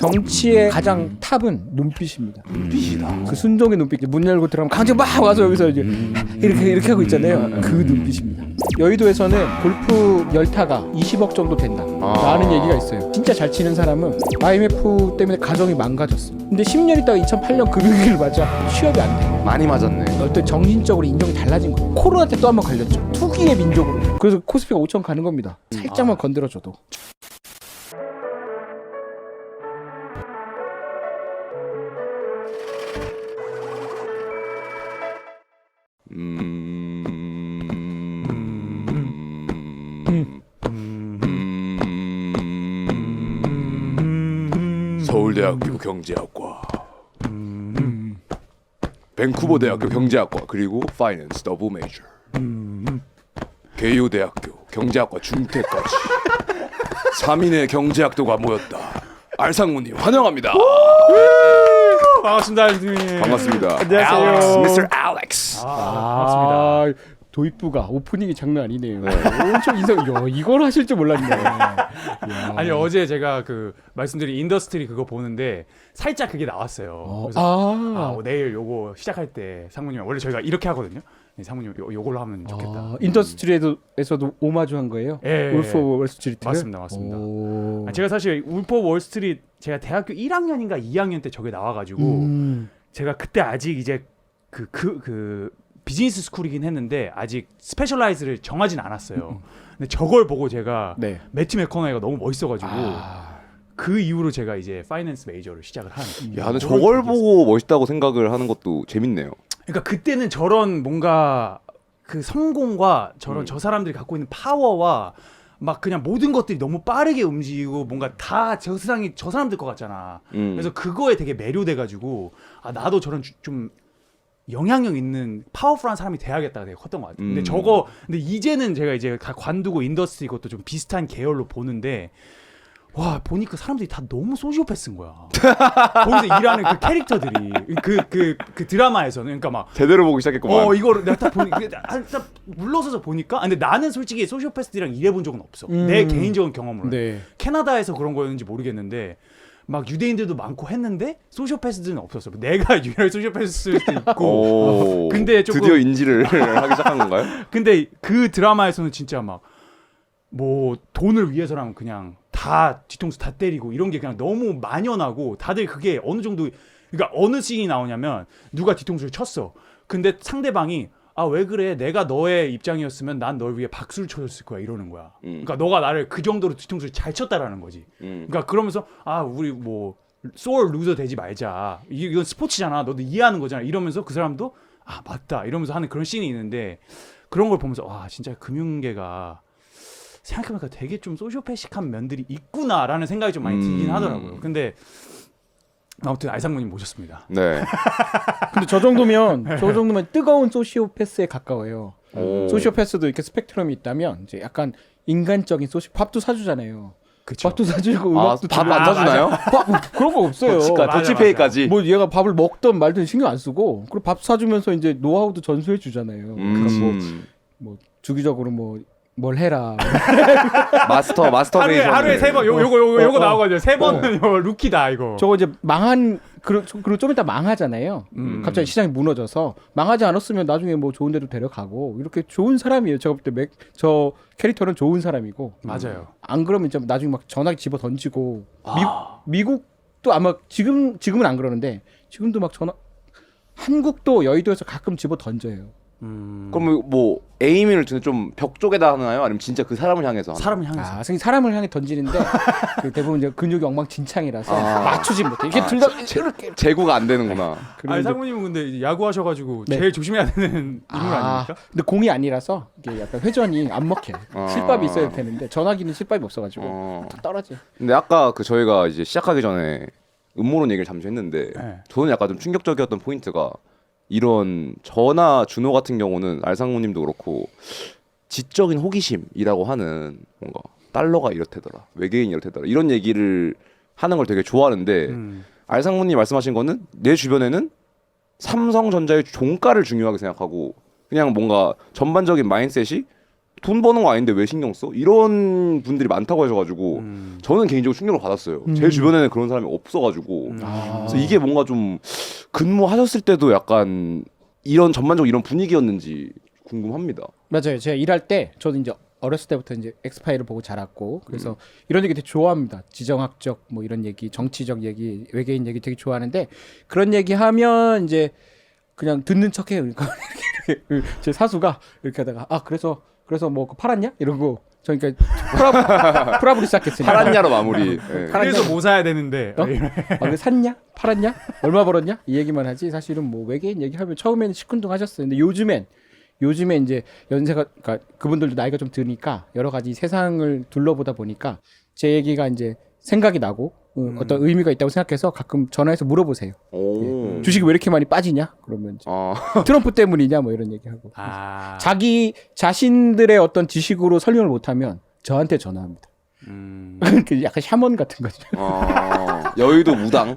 정치의 가장 탑은 눈빛입니다. 눈빛이다. 그 순종의 눈빛. 문 열고 들어가면 강제 막 와서 여기서 이제 이렇게 하고 있잖아요. 그 눈빛입니다. 여의도에서는 골프 열타가 20억 정도 된다 라는 얘기가 있어요. 진짜 잘 치는 사람은 IMF 때문에 가정이 망가졌어. 근데 10년 있다가 2008년 금융위기를 맞아 취업이 안 돼. 많이 맞았네. 어떤 정신적으로 인정이 달라진 거야. 코로나 때 또 한 번 걸렸죠. 투기의 민족으로. 그래서 코스피가 5천 가는 겁니다. 살짝만 건드려줘도. 서울대학교 경제학과, 밴쿠버 대학교 경제학과, 그리고 파이낸스 더블 메이저, 개요대학교 경제학과 중퇴까지 3인의 경제학도가 모였다. 알상무님 환영합니다. 반갑습니다, 선생님. 반갑습니다. 안녕하세요. Mr. Alex. 반갑습니다. 도입부가 오프닝이 장난 아니네요. 엄청 인상. 야, 이걸 하실 줄 몰랐네. 아니 어제 제가 그 말씀드린 인더스트리 그거 보는데 살짝 그게 나왔어요. 그래서 내일 요거 시작할 때 상무님 원래 저희가 이렇게 하거든요. 네, 상무님 요걸로 하면 좋겠다. 인더스트리에서도 오마주한 거예요? 예, 울프 오브 월스트리트. 맞습니다. 제가 사실 울프 오브 월스트리트 제가 대학교 1학년인가 2학년 때 저게 나와가지고 제가 그때 아직 이제 그 비즈니스 스쿨이긴 했는데 아직 스페셜라이즈를 정하진 않았어요. 근데 저걸 보고 제가 네. 매튜 맥커너이가 너무 멋있어가지고 그 이후로 제가 이제 파이낸스 메이저를 시작을 한. 야, 근데 저걸 보고 멋있다고 생각을 하는 것도 재밌네요. 그러니까 그때는 저런 뭔가 그 성공과 저런 저 사람들이 갖고 있는 파워와 막 그냥 모든 것들이 너무 빠르게 움직이고 뭔가 다 저 세상이 저 사람들 것 같잖아. 그래서 그거에 되게 매료돼가지고 아 나도 저런 좀 영향력 있는 파워풀한 사람이 돼야겠다가 되게 컸던 것 같아요. 근데 이제는 제가 이제 관두고 인더스트리 것도 좀 비슷한 계열로 보는데 와 보니까 사람들이 다 너무 소시오패스인 거야. 거기서 일하는 그 캐릭터들이 그 드라마에서는 그러니까 막 제대로 보기 시작했구만. 이거를 내가 딱 보니 딱 물러서서 보니까 근데 나는 솔직히 소시오패스들이랑 일해본 적은 없어. 내 개인적인 경험으로. 네. 캐나다에서 그런 거였는지 모르겠는데 막 유대인들도 많고 했는데 소시오패스들은 없었어. 내가 유일하게 소시오패스일 수도 있고. 근데 조금 드디어 인지를 하기 시작한 건가요? 근데 그 드라마에서는 진짜 막 뭐 돈을 위해서라면 그냥 다 뒤통수 다 때리고 이런 게 그냥 너무 만연하고 다들 그게 어느 정도 그러니까 어느 씬이 나오냐면 누가 뒤통수를 쳤어. 근데 상대방이 아 왜 그래? 내가 너의 입장이었으면 난 널 위해 박수를 쳐줬을 거야 이러는 거야. 그러니까 너가 나를 그 정도로 뒤통수를 잘 쳤다라는 거지. 그러니까 그러면서 아 우리 뭐 소울 루저 되지 말자. 이건 스포츠잖아. 너도 이해하는 거잖아. 이러면서 그 사람도 아 맞다 이러면서 하는 그런 씬이 있는데 그런 걸 보면서 와 진짜 금융계가 생각해보니까 되게 좀 소시오패식한 면들이 있구나라는 생각이 좀 많이 들긴 하더라고요. 근데 아무튼 알상무님 모셨습니다. 네. 근데 저 정도면 뜨거운 소시오패스에 가까워요. 소시오패스도 이렇게 스펙트럼이 있다면 이제 약간 인간적인 밥도 사주잖아요. 그쵸. 밥도 사주고 음악도 밥 안 사주나요? 그런 거 없어요. 더치페이까지. 뭐 얘가 밥을 먹던 말든 신경 안 쓰고 그리고 밥 사주면서 이제 노하우도 전수해 주잖아요. 그러니까 뭐 주기적으로 뭘 해라. 마스터베이션. 하루에 세 번 요거 나오거든요. 세 번은 루키다 이거. 저거 이제 그리고 좀 이따 망하잖아요. 갑자기 시장이 무너져서 망하지 않았으면 나중에 뭐 좋은 데도 데려가고 이렇게 좋은 사람이에요. 제가 볼 때 저 캐릭터는 좋은 사람이고. 맞아요. 안 그러면 이제 나중에 막 전화기 집어 던지고 미국도 아마 지금은 안 그러는데 지금도 막 한국도 여의도에서 가끔 집어 던져요. 그럼 뭐 에이밍을 좀 벽 쪽에다 하나요? 아니면 진짜 그 사람을 향해서 하나요? 사람을 향해서. 사람을 향해 던지는데 그 대부분 이제 근육이 엉망진창이라서 맞추지 못해. 이게 둘 다 이렇게 제구가 안 되는구나. 알상무님은 근데 이제 야구하셔가지고 네. 제일 조심해야 되는 인물 아닙니까? 근데 공이 아니라서 이게 약간 회전이 안 먹혀. 실밥이 있어야 되는데 전화기는 실밥이 없어가지고 다 떨어져. 근데 아까 저희가 이제 시작하기 전에 음모론 얘기를 잠시 했는데 네. 저는 약간 좀 충격적이었던 포인트가 이런 저나 준호 같은 경우는 알상무님도 그렇고 지적인 호기심이라고 하는 뭔가 달러가 이렇대더라 외계인이 이렇대더라 이런 얘기를 하는 걸 되게 좋아하는데 알상무님 말씀하신 거는 내 주변에는 삼성전자의 종가를 중요하게 생각하고 그냥 뭔가 전반적인 마인드셋이 돈 버는 거 아닌데 왜 신경 써? 이런 분들이 많다고 하셔가지고 저는 개인적으로 충격을 받았어요. 제 주변에는 그런 사람이 없어가지고 그래서 이게 뭔가 좀 근무하셨을 때도 약간 이런 전반적으로 이런 분위기였는지 궁금합니다. 맞아요. 제가 일할 때 저도 이제 어렸을 때부터 이제 엑스파일을 보고 자랐고 그래서 이런 얘기 되게 좋아합니다. 지정학적 뭐 이런 얘기, 정치적 얘기, 외계인 얘기 되게 좋아하는데 그런 얘기 하면 이제 그냥 듣는 척해요. 그러니까 이렇게 제 사수가 이렇게 하다가 그래서 뭐 그거 팔았냐? 이러고 저 그러니까 프라브리 시작했으니까 팔았냐로 마무리. 예. 그래서 뭐 사야 되는데 그거 샀냐? 팔았냐? 얼마 벌었냐? 이 얘기만 하지 사실은 뭐 외계인 얘기하면 처음에는 시큰둥하셨어요. 근데 요즘에 이제 연세가 그러니까 그분들도 나이가 좀 드니까 여러 가지 세상을 둘러보다 보니까 제 얘기가 이제 생각이 나고 어떤 의미가 있다고 생각해서 가끔 전화해서 물어보세요. 오. 주식이 왜 이렇게 많이 빠지냐? 그러면 이제 트럼프 때문이냐? 뭐 이런 얘기하고 자기 자신들의 어떤 지식으로 설명을 못하면 저한테 전화합니다. 그 약간 샤먼 같은 거죠. 여의도 무당.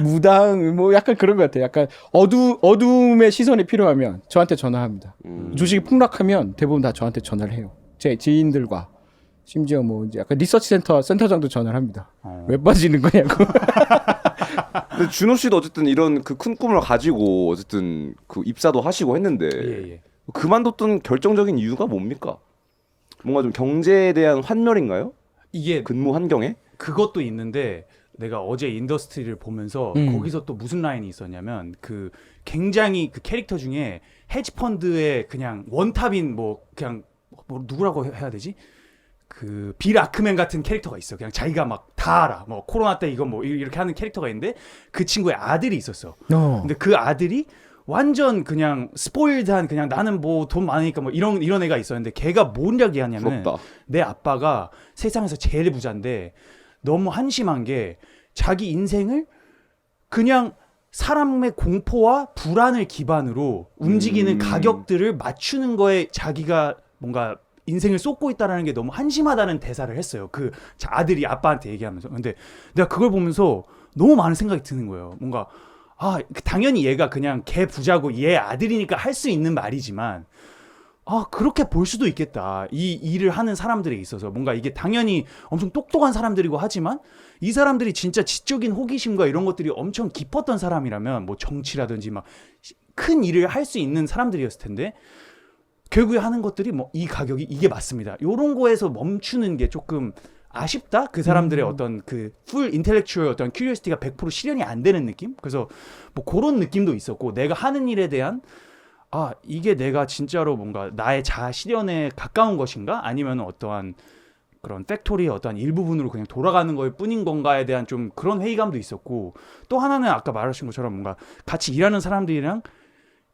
무당 뭐 약간 그런 것 같아요. 약간 어둠의 시선이 필요하면 저한테 전화합니다. 주식이 폭락하면 대부분 다 저한테 전화를 해요. 제 지인들과 심지어 뭐 이제 약간 리서치 센터장도 전화를 합니다. 왜 빠지는 거냐고. 근데 준호 씨도 어쨌든 이런 그 큰 꿈을 가지고 어쨌든 그 입사도 하시고 했는데 예. 그만뒀던 결정적인 이유가 뭡니까? 뭔가 좀 경제에 대한 환멸인가요? 이게 근무 환경에? 그것도 있는데 내가 어제 인더스트리를 보면서 거기서 또 무슨 라인이 있었냐면 그 굉장히 그 캐릭터 중에 헤지펀드의 그냥 원탑인 뭐 그냥 뭐 누구라고 해야 되지? 그 빌 아크맨 같은 캐릭터가 있어. 그냥 자기가 막 다 알아. 뭐 코로나 때 이거 뭐 이렇게 하는 캐릭터가 있는데 그 친구의 아들이 있었어. 근데 그 아들이 완전 그냥 스포일드한 그냥 나는 뭐 돈 많으니까 뭐 이런 애가 있었는데 걔가 뭔 이야기하냐면 부럽다. 내 아빠가 세상에서 제일 부자인데 너무 한심한 게 자기 인생을 그냥 사람의 공포와 불안을 기반으로 움직이는 가격들을 맞추는 거에 자기가 뭔가 인생을 쏟고 있다라는 게 너무 한심하다는 대사를 했어요. 그 아들이 아빠한테 얘기하면서. 근데 내가 그걸 보면서 너무 많은 생각이 드는 거예요. 뭔가 당연히 얘가 그냥 걔 부자고 얘 아들이니까 할 수 있는 말이지만 그렇게 볼 수도 있겠다. 이 일을 하는 사람들에 있어서 뭔가 이게 당연히 엄청 똑똑한 사람들이고 하지만 이 사람들이 진짜 지적인 호기심과 이런 것들이 엄청 깊었던 사람이라면 뭐 정치라든지 막 큰 일을 할 수 있는 사람들이었을 텐데 결국에 하는 것들이 뭐 이 가격이 이게 맞습니다. 요런 거에서 멈추는 게 조금 아쉽다. 그 사람들의 어떤 그 풀 인텔렉추얼 어떤 큐리오시티가 100% 실현이 안 되는 느낌? 그래서 뭐 그런 느낌도 있었고 내가 하는 일에 대한 이게 내가 진짜로 뭔가 나의 자아 실현에 가까운 것인가? 아니면 어떠한 그런 팩토리의 어떠한 일부분으로 그냥 돌아가는 걸 뿐인 건가에 대한 좀 그런 회의감도 있었고 또 하나는 아까 말하신 것처럼 뭔가 같이 일하는 사람들이랑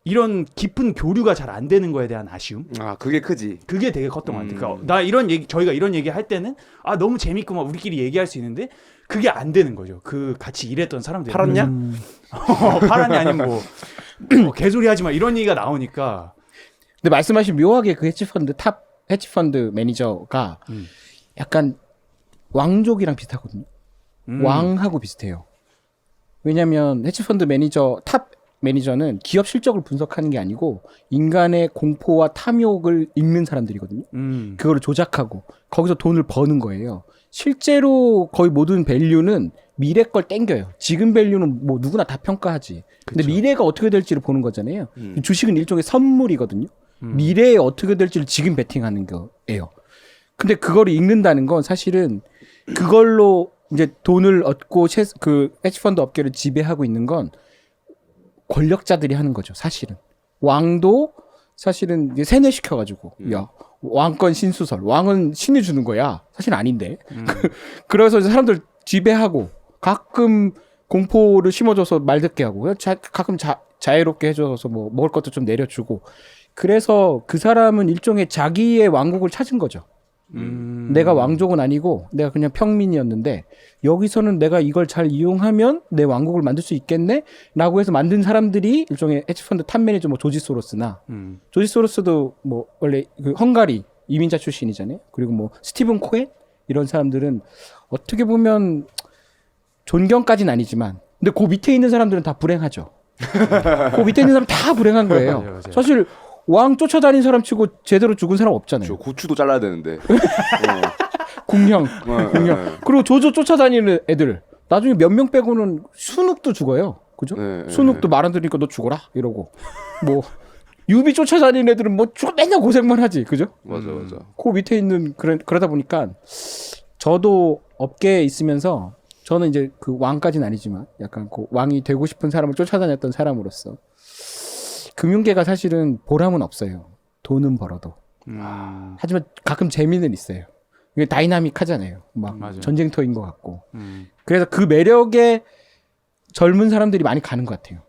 이런 깊은 교류가 잘 안 되는 거에 대한 아쉬움. 그게 크지. 그게 되게 컸던 것 같아요. 그러니까 나 이런 얘기 저희가 이런 얘기 할 때는 너무 재밌고 막 우리끼리 얘기할 수 있는데 그게 안 되는 거죠. 그 같이 일했던 사람들 팔았냐? 팔았냐 아니면 뭐 개소리 하지 마 이런 얘기가 나오니까. 근데 말씀하신 묘하게 그 탑 헤지펀드 매니저가 약간 왕족이랑 비슷하거든요. 왕하고 비슷해요. 왜냐하면 헤지펀드 탑 매니저는 기업 실적을 분석하는 게 아니고 인간의 공포와 탐욕을 읽는 사람들이거든요. 그거를 조작하고 거기서 돈을 버는 거예요. 실제로 거의 모든 밸류는 미래 걸 땡겨요. 지금 밸류는 뭐 누구나 다 평가하지. 근데 그쵸. 미래가 어떻게 될지를 보는 거잖아요. 주식은 일종의 선물이거든요. 미래에 어떻게 될지를 지금 베팅하는 거예요. 근데 그거를 읽는다는 건 사실은 그걸로 이제 돈을 얻고 그 헤지펀드 업계를 지배하고 있는 건 권력자들이 하는 거죠, 사실은. 왕도 사실은 이제 세뇌시켜가지고, 야, 왕권 신수설, 왕은 신이 주는 거야. 사실 아닌데. 그래서 이제 사람들 지배하고, 가끔 공포를 심어줘서 말 듣게 하고, 가끔 자유롭게 해줘서 뭐 먹을 것도 좀 내려주고. 그래서 그 사람은 일종의 자기의 왕국을 찾은 거죠. 내가 왕족은 아니고 내가 그냥 평민이었는데 여기서는 내가 이걸 잘 이용하면 내 왕국을 만들 수 있겠네? 라고 해서 만든 사람들이 일종의 헤지펀드 탑 매니저 뭐 조지 소로스나 조지 소로스도 뭐 원래 그 헝가리 이민자 출신이잖아요. 그리고 뭐 스티븐 코엔 이런 사람들은 어떻게 보면 존경까지는 아니지만 근데 그 밑에 있는 사람들은 다 불행하죠. 그 밑에 있는 사람 다 불행한 거예요. 맞아요. 사실 왕 쫓아다닌 사람 치고 제대로 죽은 사람 없잖아요. 저 고추도 잘라야 되는데. 궁형. 어, 궁형. 그리고 조조 쫓아다니는 애들 나중에 몇 명 빼고는 순욱도 죽어요. 그죠? 네, 순욱도 말 안 들으니까 너 죽어라 이러고 뭐 유비 쫓아다니는 애들은 뭐 죽어 맨날 고생만 하지. 그죠? 맞아. 그 밑에 있는 그러다 보니까 저도 업계에 있으면서 저는 이제 그 왕까지는 아니지만 약간 그 왕이 되고 싶은 사람을 쫓아다녔던 사람으로서 금융계가 사실은 보람은 없어요. 돈은 벌어도. 하지만 가끔 재미는 있어요. 이게 다이나믹하잖아요. 막 맞아요. 전쟁터인 것 같고. 그래서 그 매력에 젊은 사람들이 많이 가는 것 같아요.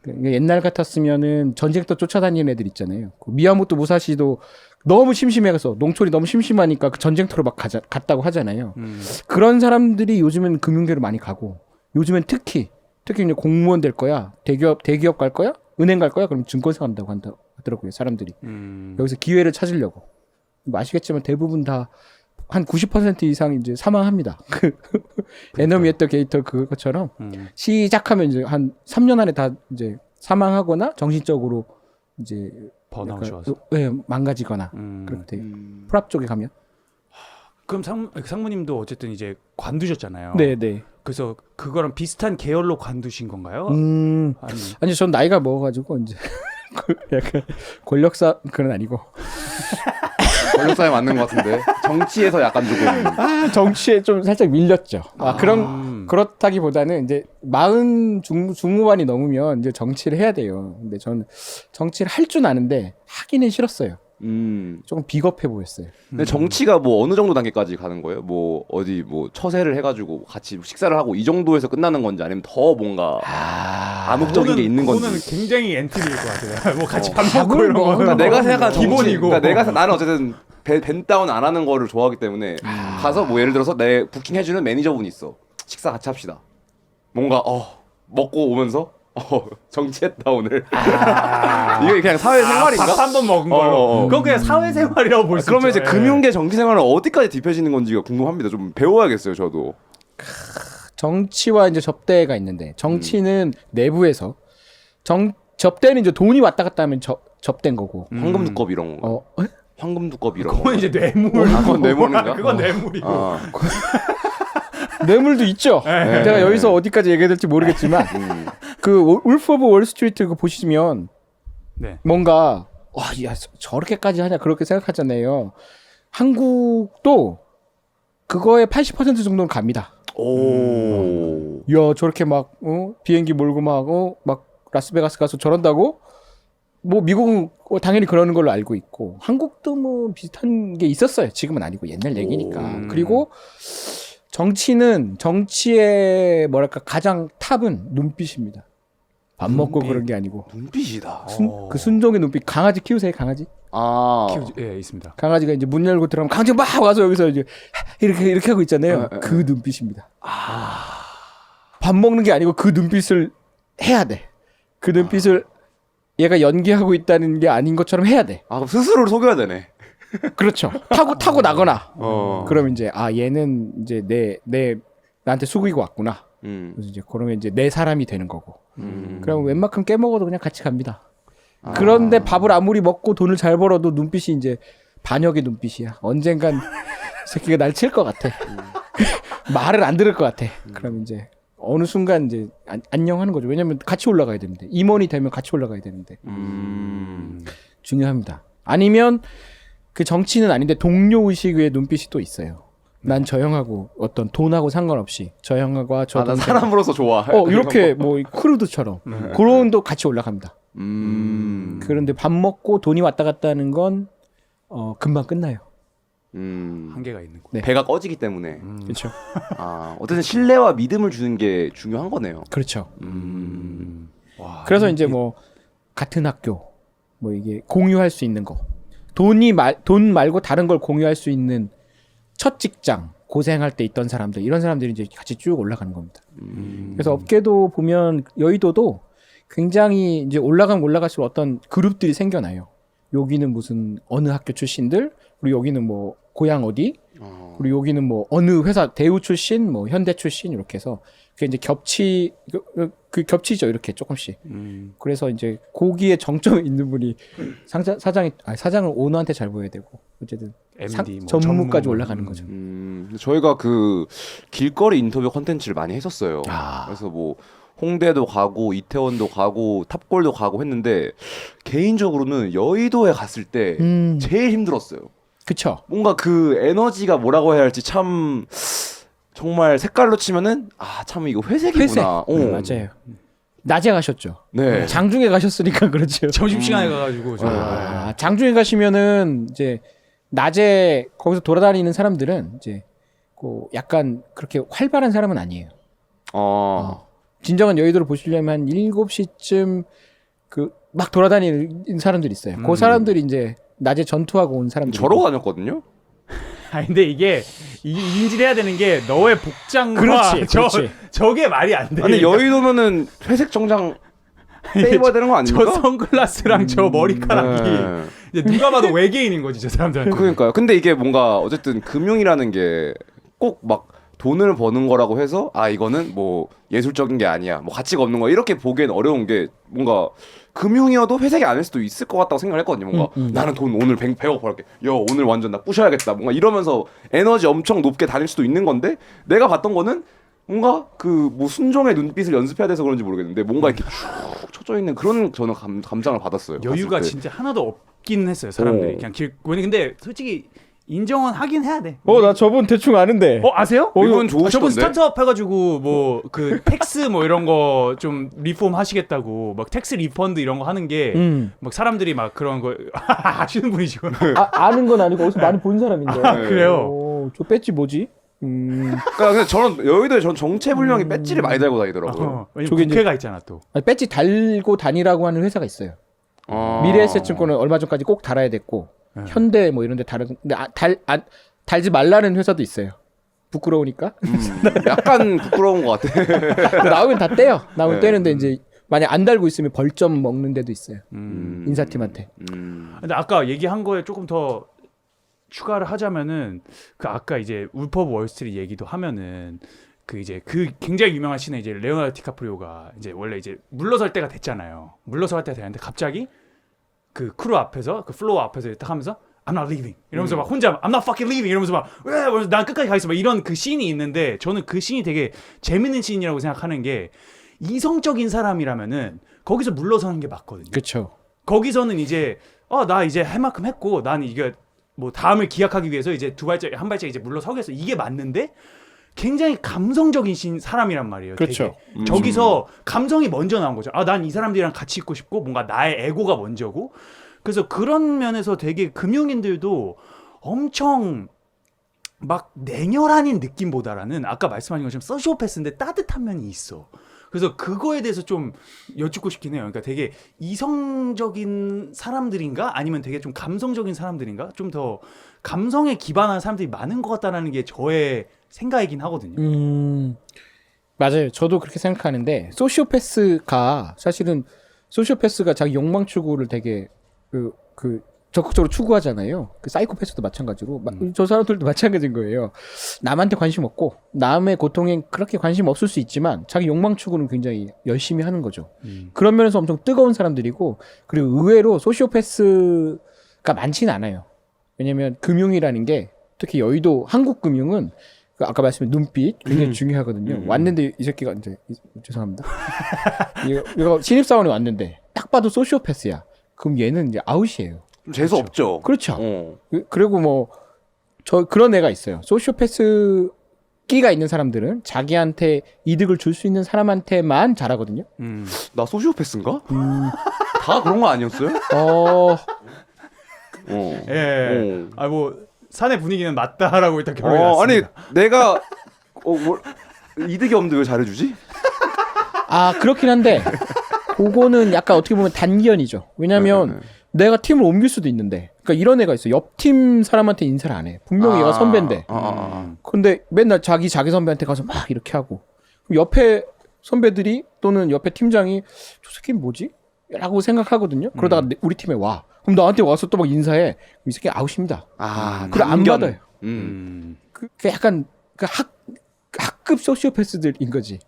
그러니까 옛날 같았으면은 전쟁터 쫓아다니는 애들 있잖아요. 그 미야모토 무사시도 너무 심심해서 농촌이 너무 심심하니까 그 전쟁터로 막 갔다고 하잖아요. 그런 사람들이 요즘엔 금융계로 많이 가고 요즘엔 특히 이제 공무원 될 거야, 대기업 갈 거야, 은행 갈 거야, 그럼 증권사 간다고 하더라고요 사람들이. 여기서 기회를 찾으려고. 뭐 아시겠지만 대부분 다 한 90% 이상 이제 사망합니다. 그 에너미에터 게이터 그것처럼 시작하면 이제 한 3년 안에 다 이제 사망하거나 정신적으로 이제 번아웃이 약간, 와서. 네, 망가지거나 그렇게 돼요. 프랍 쪽에 가면. 그럼 상무님도 어쨌든 이제 관두셨잖아요. 네. 그래서 그거랑 비슷한 계열로 관두신 건가요? 아니 전 나이가 먹어가지고 이제 약간 권력사 그건 아니고. 권력사에 맞는 것 같은데 정치에서 약간 조금 정치에 좀 살짝 밀렸죠. 그렇다기보다는 이제 40 중후반이 넘으면 이제 정치를 해야 돼요. 근데 저는 정치를 할 줄 아는데 하기는 싫었어요. 조금 비겁해 보였어요. 근데 정치가 뭐 어느 정도 단계까지 가는 거예요? 뭐 어디 뭐 처세를 해가지고 같이 식사를 하고 이 정도에서 끝나는 건지 아니면 더 뭔가 암묵적인 게 있는 건지. 그거는 굉장히 엔트리일 것 같아요. 뭐 같이 밥 먹고 이런 뭐, 거는 그러니까 내가 생각한 정치, 기본이고. 그러니까 나는 어쨌든 벤다운 안 하는 거를 좋아하기 때문에 가서 뭐 예를 들어서 내 부킹 해주는 매니저분이 있어. 식사 같이 합시다. 뭔가 먹고 오면서 정치했다 오늘. 이게 그냥 사회생활인가? 밥 한 번 먹은 걸로. 그건 그냥 사회생활이라고 볼 수 있죠. 그러면 이제 예. 금융계 정치생활은 어디까지 딥해지는 건지가 궁금합니다. 좀 배워야겠어요, 저도. 정치와 이제 접대가 있는데 정치는 내부에서 접대는 이제 돈이 왔다 갔다 하면 접대인 거고. 황금 두꺼비 이런 거. 에? 황금 두꺼비 이런 거. 그건 이제 뇌물. 그건 뇌물인가? 그건 뇌물이고. 뇌물도 있죠. 네. 제가 여기서 어디까지 얘기해야 될지 모르겠지만 그 울프 오브 월스트리트 그거 보시면 네. 뭔가 와, 야, 저렇게까지 하냐 그렇게 생각하잖아요. 한국도 그거의 80% 정도는 갑니다. 오. 야, 저렇게 막 비행기 몰고 막 라스베가스 가서 저런다고? 뭐 미국은 당연히 그러는 걸로 알고 있고 한국도 뭐 비슷한 게 있었어요. 지금은 아니고 옛날 얘기니까. 그리고 정치의 뭐랄까 가장 탑은 눈빛입니다. 밥 먹고 그런 게 아니고 눈빛이다. 그 순종의 눈빛. 강아지 키우세요, 강아지? 예, 있습니다. 강아지가 이제 문 열고 들어가면 강아지 막 와서 여기서 이제 이렇게 하고 있잖아요. 그 눈빛입니다. 밥 먹는 게 아니고 그 눈빛을 해야 돼. 그 눈빛을 얘가 연기하고 있다는 게 아닌 것처럼 해야 돼. 그럼 스스로를 속여야 되네. 그렇죠. 타고 나거나. 어. 그러면 이제 얘는 이제 나한테 속이고 왔구나. 그래서 이제 그러면 이제 내 사람이 되는 거고. 그럼 웬만큼 깨먹어도 그냥 같이 갑니다. 그런데 밥을 아무리 먹고 돈을 잘 벌어도 눈빛이 이제 반역의 눈빛이야. 언젠간 이 새끼가 날 칠 것 같아. 말을 안 들을 것 같아. 그럼 이제 어느 순간 이제 안녕하는 거죠. 왜냐면 같이 올라가야 되는데. 임원이 되면 같이 올라가야 되는데. 중요합니다. 아니면 그 정치는 아닌데 동료 의식의 눈빛이 또 있어요. 난 저 형하고 어떤 돈하고 상관없이 저 형하고 저 난 사람으로서 좋아. 이렇게 뭐 크루드처럼 그런 도 같이 올라갑니다. 그런데 밥 먹고 돈이 왔다 갔다 하는 건 금방 끝나요. 한계가 있는 거. 네. 배가 꺼지기 때문에. 그렇죠. 어쨌든 신뢰와 믿음을 주는 게 중요한 거네요. 그렇죠. 와, 그래서 이제 뭐 같은 학교 뭐 이게 공유할 수 있는 거. 돈 말고 다른 걸 공유할 수 있는 첫 직장, 고생할 때 있던 사람들, 이런 사람들이 이제 같이 쭉 올라가는 겁니다. 그래서 업계도 보면 여의도도 굉장히 이제 올라가면 올라갈수록 어떤 그룹들이 생겨나요. 여기는 무슨 어느 학교 출신들, 그리고 여기는 뭐 고향 어디, 그리고 여기는 뭐 어느 회사 대우 출신, 뭐 현대 출신 이렇게 해서 그게 이제 겹치죠 이렇게 조금씩. 그래서 이제 거기에 정점에 있는 분이 사장을 오너한테 잘 보여야 되고 어쨌든 MD, 뭐 전무까지 전무, 올라가는 거죠. 근데 저희가 그 길거리 인터뷰 컨텐츠를 많이 했었어요. 그래서 뭐 홍대도 가고 이태원도 가고 탑골도 가고 했는데 개인적으로는 여의도에 갔을 때 제일 힘들었어요. 그쵸. 뭔가 그 에너지가 뭐라고 해야 할지 참 정말 색깔로 치면은 참 이거 회색이구나. 회색. 맞아요. 낮에 가셨죠. 네. 장중에 가셨으니까 그렇죠. 점심시간에 가가지고 장중에 가시면은 이제 낮에 거기서 돌아다니는 사람들은 이제 그 약간 그렇게 활발한 사람은 아니에요. 진정한 여의도를 보시려면 한 7시쯤 그 막 돌아다니는 사람들이 있어요. 그 사람들이 이제 낮에 전투하고 온 사람들. 저러고 다녔거든요. 근데 이게 인지해야 되는 게 너의 복장과 그렇지. 저게 말이 안 돼. 아니 여의도면은 회색 정장 빼입어야 되는 거 아닙니까? 저 선글라스랑 저 머리카락이 네. 이제 누가 봐도 외계인인 거지 저 사람들한테. 그러니까요. 근데 이게 뭔가 어쨌든 금융이라는 게 꼭 막 돈을 버는 거라고 해서 이거는 뭐 예술적인 게 아니야, 뭐 가치가 없는 거야 이렇게 보기엔 어려운 게 뭔가 금융이어도 회색이 아닐 수도 있을 것 같다고 생각을 했거든요. 뭔가 나는 돈 오늘 100억 벌게, 야 오늘 완전 나 부셔야겠다, 뭔가 이러면서 에너지 엄청 높게 다닐 수도 있는 건데 내가 봤던 거는 뭔가 그 뭐 순종의 눈빛을 연습해야 돼서 그런지 모르겠는데 뭔가 이렇게 쭉 쳐져 있는 그런 저는 감상을 받았어요. 여유가 봤을 때. 진짜 하나도 없긴 했어요 사람들이. 그냥 근데 솔직히 인정은 하긴 해야 돼. 나 저분 대충 아는데. 아세요? 이분 좋으시던데. 저분 스타트업 해가지고 뭐 그 텍스 뭐 이런 거 좀 리폼 하시겠다고 막 텍스 리펀드 이런 거 하는 게 막 사람들이 막 그런 거 아시는 분이시구나. 아는 건 아니고 어디서 많이 본 사람인데. 그래요? 저 배지 뭐지? 그러니까 근데 저는 여의도에 전 정체불명의 배지를 많이 달고 다니더라고요. 왜냐면 저게 이제- 국회가 있잖아 또. 배지 달고 다니라고 하는 회사가 있어요. 미래에셋증권은 얼마 전까지 꼭 달아야 됐고 현대 뭐 이런 데 근데 달지 말라는 회사도 있어요. 부끄러우니까. 약간 부끄러운 것 같아. 나오면 다 떼요. 나오면 네. 떼는데 이제 만약 안 달고 있으면 벌점 먹는 데도 있어요. 인사팀한테. 근데 아까 얘기한 거에 조금 더 추가를 하자면은 그 아까 이제 울프 오브 월스트리트 얘기도 하면은 그 이제 그 굉장히 유명한 씬에 이제 레오나르도 디카프리오가 이제 원래 이제 물러설 때가 됐잖아요. 물러설 때가 됐는데 갑자기 그 크루 앞에서 그 플로어 앞에서 딱 하면서 I'm not leaving 이러면서 막 혼자 I'm not fucking leaving 이러면서 막 난 끝까지 가겠어 막 이런 그 씬이 있는데 저는 그 씬이 되게 재밌는 씬이라고 생각하는 게 이성적인 사람이라면은 거기서 물러서는 게 맞거든요. 그렇죠. 거기서는 이제 나 이제 할 만큼 했고 난 이게 뭐 다음을 기약하기 위해서 이제 한 발짝 이제 물러서겠어 이게 맞는데 굉장히 감성적인 사람이란 말이에요. 그렇죠. 되게. 저기서 감성이 먼저 나온 거죠. 난 이 사람들이랑 같이 있고 싶고 뭔가 나의 에고가 먼저고 그래서 그런 면에서 되게 금융인들도 엄청 막 냉혈한인 느낌보다라는 아까 말씀하신 것처럼 소시오패스인데 따뜻한 면이 있어. 그래서 그거에 대해서 좀 여쭙고 싶긴 해요. 그러니까 되게 이성적인 사람들인가 아니면 되게 좀 감성적인 사람들인가 좀 더 감성에 기반한 사람들이 많은 것 같다라는 게 저의 생각이긴 하거든요. 맞아요. 저도 그렇게 생각하는데 소시오패스가 사실은 자기 욕망 추구를 되게 그 적극적으로 추구하잖아요. 그 사이코패스도 마찬가지로 저 사람들도 마찬가지인 거예요. 남한테 관심 없고 남의 고통에 그렇게 관심 없을 수 있지만 자기 욕망 추구는 굉장히 열심히 하는 거죠. 그런 면에서 엄청 뜨거운 사람들이고 그리고 의외로 소시오패스가 많지는 않아요. 왜냐면 금융이라는 게 특히 여의도 한국 금융은 그 아까 말씀드린 눈빛 굉장히 중요하거든요. 왔는데 이 새끼가 이제 죄송합니다. 이거 신입사원이 왔는데 딱 봐도 소시오패스야. 그럼 얘는 이제 아웃이에요. 좀 재수 없죠. 그렇죠. 그리고 뭐 그런 애가 있어요. 소시오패스 끼가 있는 사람들은 자기한테 이득을 줄 수 있는 사람한테만 잘하거든요. 나 소시오패스인가? 다 그런 거 아니었어요? 예. 뭐 사내 분위기는 맞다라고 일단 결론이 났습니다. 아니 내가 이득이 없는데 왜 잘해주지? 그렇긴 한데 그거는 약간 어떻게 보면 단견이죠. 왜냐면 내가 팀을 옮길 수도 있는데 그러니까 이런 애가 있어. 옆 팀 사람한테 인사를 안 해. 분명히 얘가 선배인데 근데 맨날 자기 선배한테 가서 막 이렇게 하고 그럼 옆에 선배들이 또는 옆에 팀장이 저 새끼는 뭐지? 라고 생각하거든요. 그러다가 우리 팀에 와. 그럼 나한테 와서 또 막 인사해. 그럼 이 새끼 아웃입니다. 그래 안 받아요. 그 약간 그 학급 소시오패스들인 거지.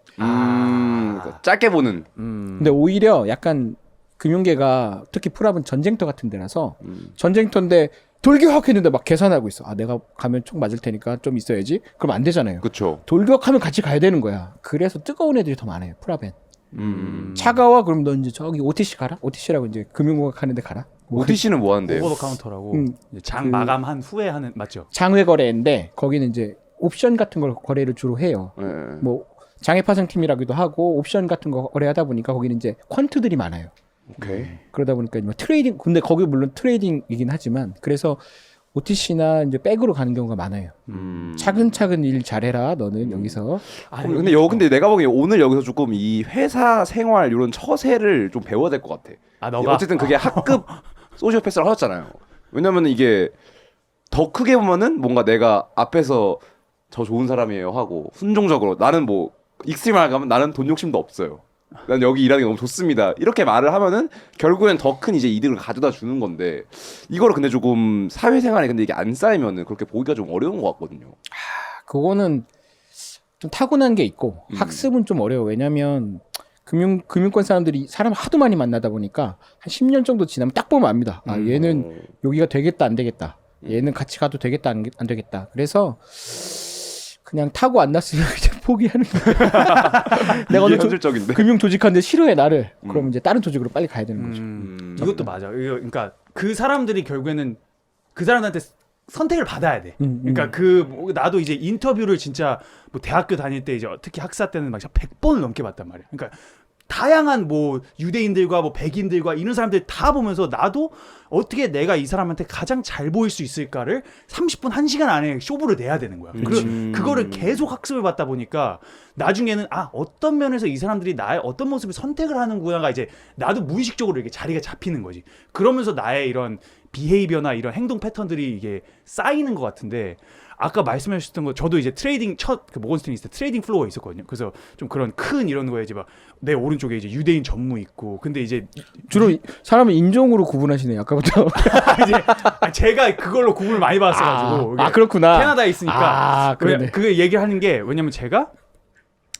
짧게 보는. 근데 오히려 약간 금융계가 특히 풀업은 전쟁터 같은 데라서 전쟁터인데 돌격했는데 막 계산하고 있어. 아 내가 가면 총 맞을 테니까 좀 있어야지. 그럼 안 되잖아요. 그렇죠. 돌격하면 같이 가야 되는 거야. 그래서 뜨거운 애들이 더 많아요. 풀업엔. 차가워 그럼 너 이제 저기 OTC 가라. OTC라고 이제 금융공학 하는 데 가라. OTC는 뭐 하는데요? 오버 더 카운터라고 이제 장 그- 마감한 후에 하는 맞죠? 장외 거래인데 거기는 이제 옵션 같은 걸 거래를 주로 해요. 네. 뭐 장외 파생팀이라기도 하고 옵션 같은 거 거래하다 보니까 거기는 이제 퀀트들이 많아요. 오케이. 그러다 보니까 뭐 트레이딩 근데 거기 물론 트레이딩이긴 하지만 그래서 OTC나 이제 백으로 가는 경우가 많아요. 차근차근 일 잘해라 너는 여기서. 근데 내가 보기에 오늘 여기서 조금 이 회사 생활 이런 처세를 좀 배워야 될 것 같아. 너가 어쨌든 그게 학급 소시오패스를 하셨잖아요. 왜냐면 이게 더 크게 보면은 뭔가 내가 앞에서 저 좋은 사람이에요 하고 순종적으로 나는 뭐 익스트림하게 가면 나는 돈 욕심도 없어요. 난 여기 일하는 게 너무 좋습니다. 이렇게 말을 하면은 결국엔 더 큰 이제 이득을 가져다 주는 건데 이거를 근데 조금 사회생활에 근데 이게 안 쌓이면은 그렇게 보기가 좀 어려운 것 같거든요. 그거는 좀 타고난 게 있고 학습은 좀 어려워. 왜냐면 금융권 사람들이 사람 하도 많이 만나다 보니까 한 10년 정도 지나면 딱 보면 압니다. 아 얘는 여기가 되겠다 안 되겠다. 얘는 같이 가도 되겠다 안 되겠다. 그래서 그냥 타고 안 났으면 그냥 포기하는 거야. 내가 오늘 현실적인데. 금융 조직하는데 싫어해 나를. 그럼 이제 다른 조직으로 빨리 가야 되는 거죠. 이것도 맞아. 그러니까 그 사람들이 결국에는 그 사람한테 선택을 받아야 돼. 그러니까 나도 이제 인터뷰를 진짜 뭐 대학교 다닐 때 이제 특히 학사 때는 막 100번을 넘게 봤단 말이야. 그러니까 다양한 뭐 유대인들과 뭐 백인들과 이런 사람들 다 보면서 나도 어떻게 내가 이 사람한테 가장 잘 보일 수 있을까를 30분 1시간 안에 쇼부를 내야 되는 거야. 그거를 계속 학습을 받다 보니까 나중에는 어떤 면에서 이 사람들이 나의 어떤 모습을 선택을 하는구나가 이제 나도 무의식적으로 이렇게 자리가 잡히는 거지. 그러면서 나의 이런 비헤이비어나 이런 행동 패턴들이 이게 쌓이는 것 같은데 아까 말씀하셨던 거 저도 이제 트레이딩 그 모건스탠리 있을 때 트레이딩 플로어에 있었거든요. 그래서 좀 그런 큰 이런 거에 이제 막 내 오른쪽에 이제 유대인 전무 있고 근데 이제 주로 사람을 인종으로 구분하시네요. 아까부터. 이제 제가 그걸로 구분을 많이 받았어가지고 그렇구나. 캐나다에 있으니까 그러네. 그 얘기를 하는 게 왜냐면 제가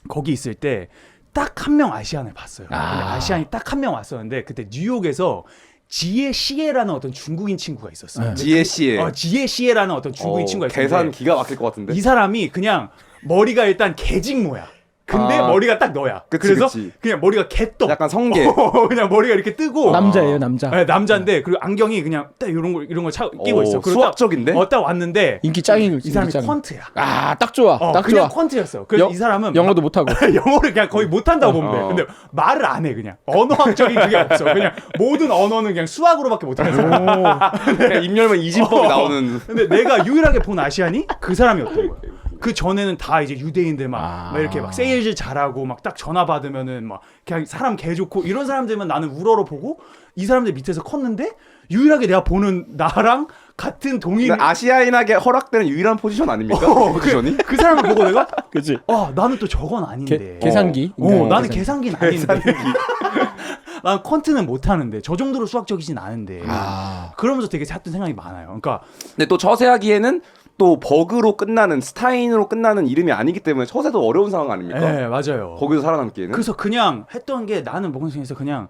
거기 있을 때 딱 한 명 아시안을 봤어요. 근데 아시안이 딱 한 명 왔었는데 그때 뉴욕에서 지에 시에라는 어떤 중국인 친구가 있었어요. 지혜 씨의 지에 시에라는 어떤 중국인 친구가 있었는데 계산 기가 막힐 것 같은데. 이 사람이 그냥 머리가 일단 개직모야. 근데 머리가 딱 너야. 그래서 그냥 머리가 개떡. 약간 성게. 그냥 머리가 이렇게 뜨고. 남자예요, 남자. 네, 남자인데 그리고 안경이 그냥 딱 이런 거 끼고 있어. 그리고 수학적인데? 딱 왔는데 인기 짱이 이 사람이 퀀트야. 딱 좋아. 딱 그냥 좋아. 퀀트였어. 그래서 이 사람은 영어도 못 하고. 영어를 그냥 거의 못 한다고 보면 돼. 근데 말을 안 해 그냥. 언어학적인 그게 없어. 그냥 모든 언어는 그냥 수학으로밖에 못 하는 사람. 그냥 입 열면 이진법이 나오는. 근데 내가 유일하게 본 아시안이 그 사람이었던 거야. 그 전에는 다 이제 유대인들 막 이렇게 막 세일즈 잘하고 막 딱 전화 받으면은 막 그냥 사람 개 좋고 이런 사람들만 나는 우러러 보고 이 사람들 밑에서 컸는데 유일하게 내가 보는 나랑 같은 동인 아시아인에게 허락되는 유일한 포지션 아닙니까? 포지션이? 그 사람을 보고 내가 그렇지. 나는 또 저건 아닌데 계산기. 나는 계산기는 아닌데 난 퀀트는 못 하는데 저 정도로 수학적이진 않은데 그러면서 되게 했던 생각이 많아요. 그러니까 근데 또 처세하기에는 또 버그로 끝나는 스타인으로 끝나는 이름이 아니기 때문에 처세도 어려운 상황 아닙니까? 네 맞아요. 거기서 살아남기에는. 그래서 그냥 했던 게 나는 모건스탠리에서 그냥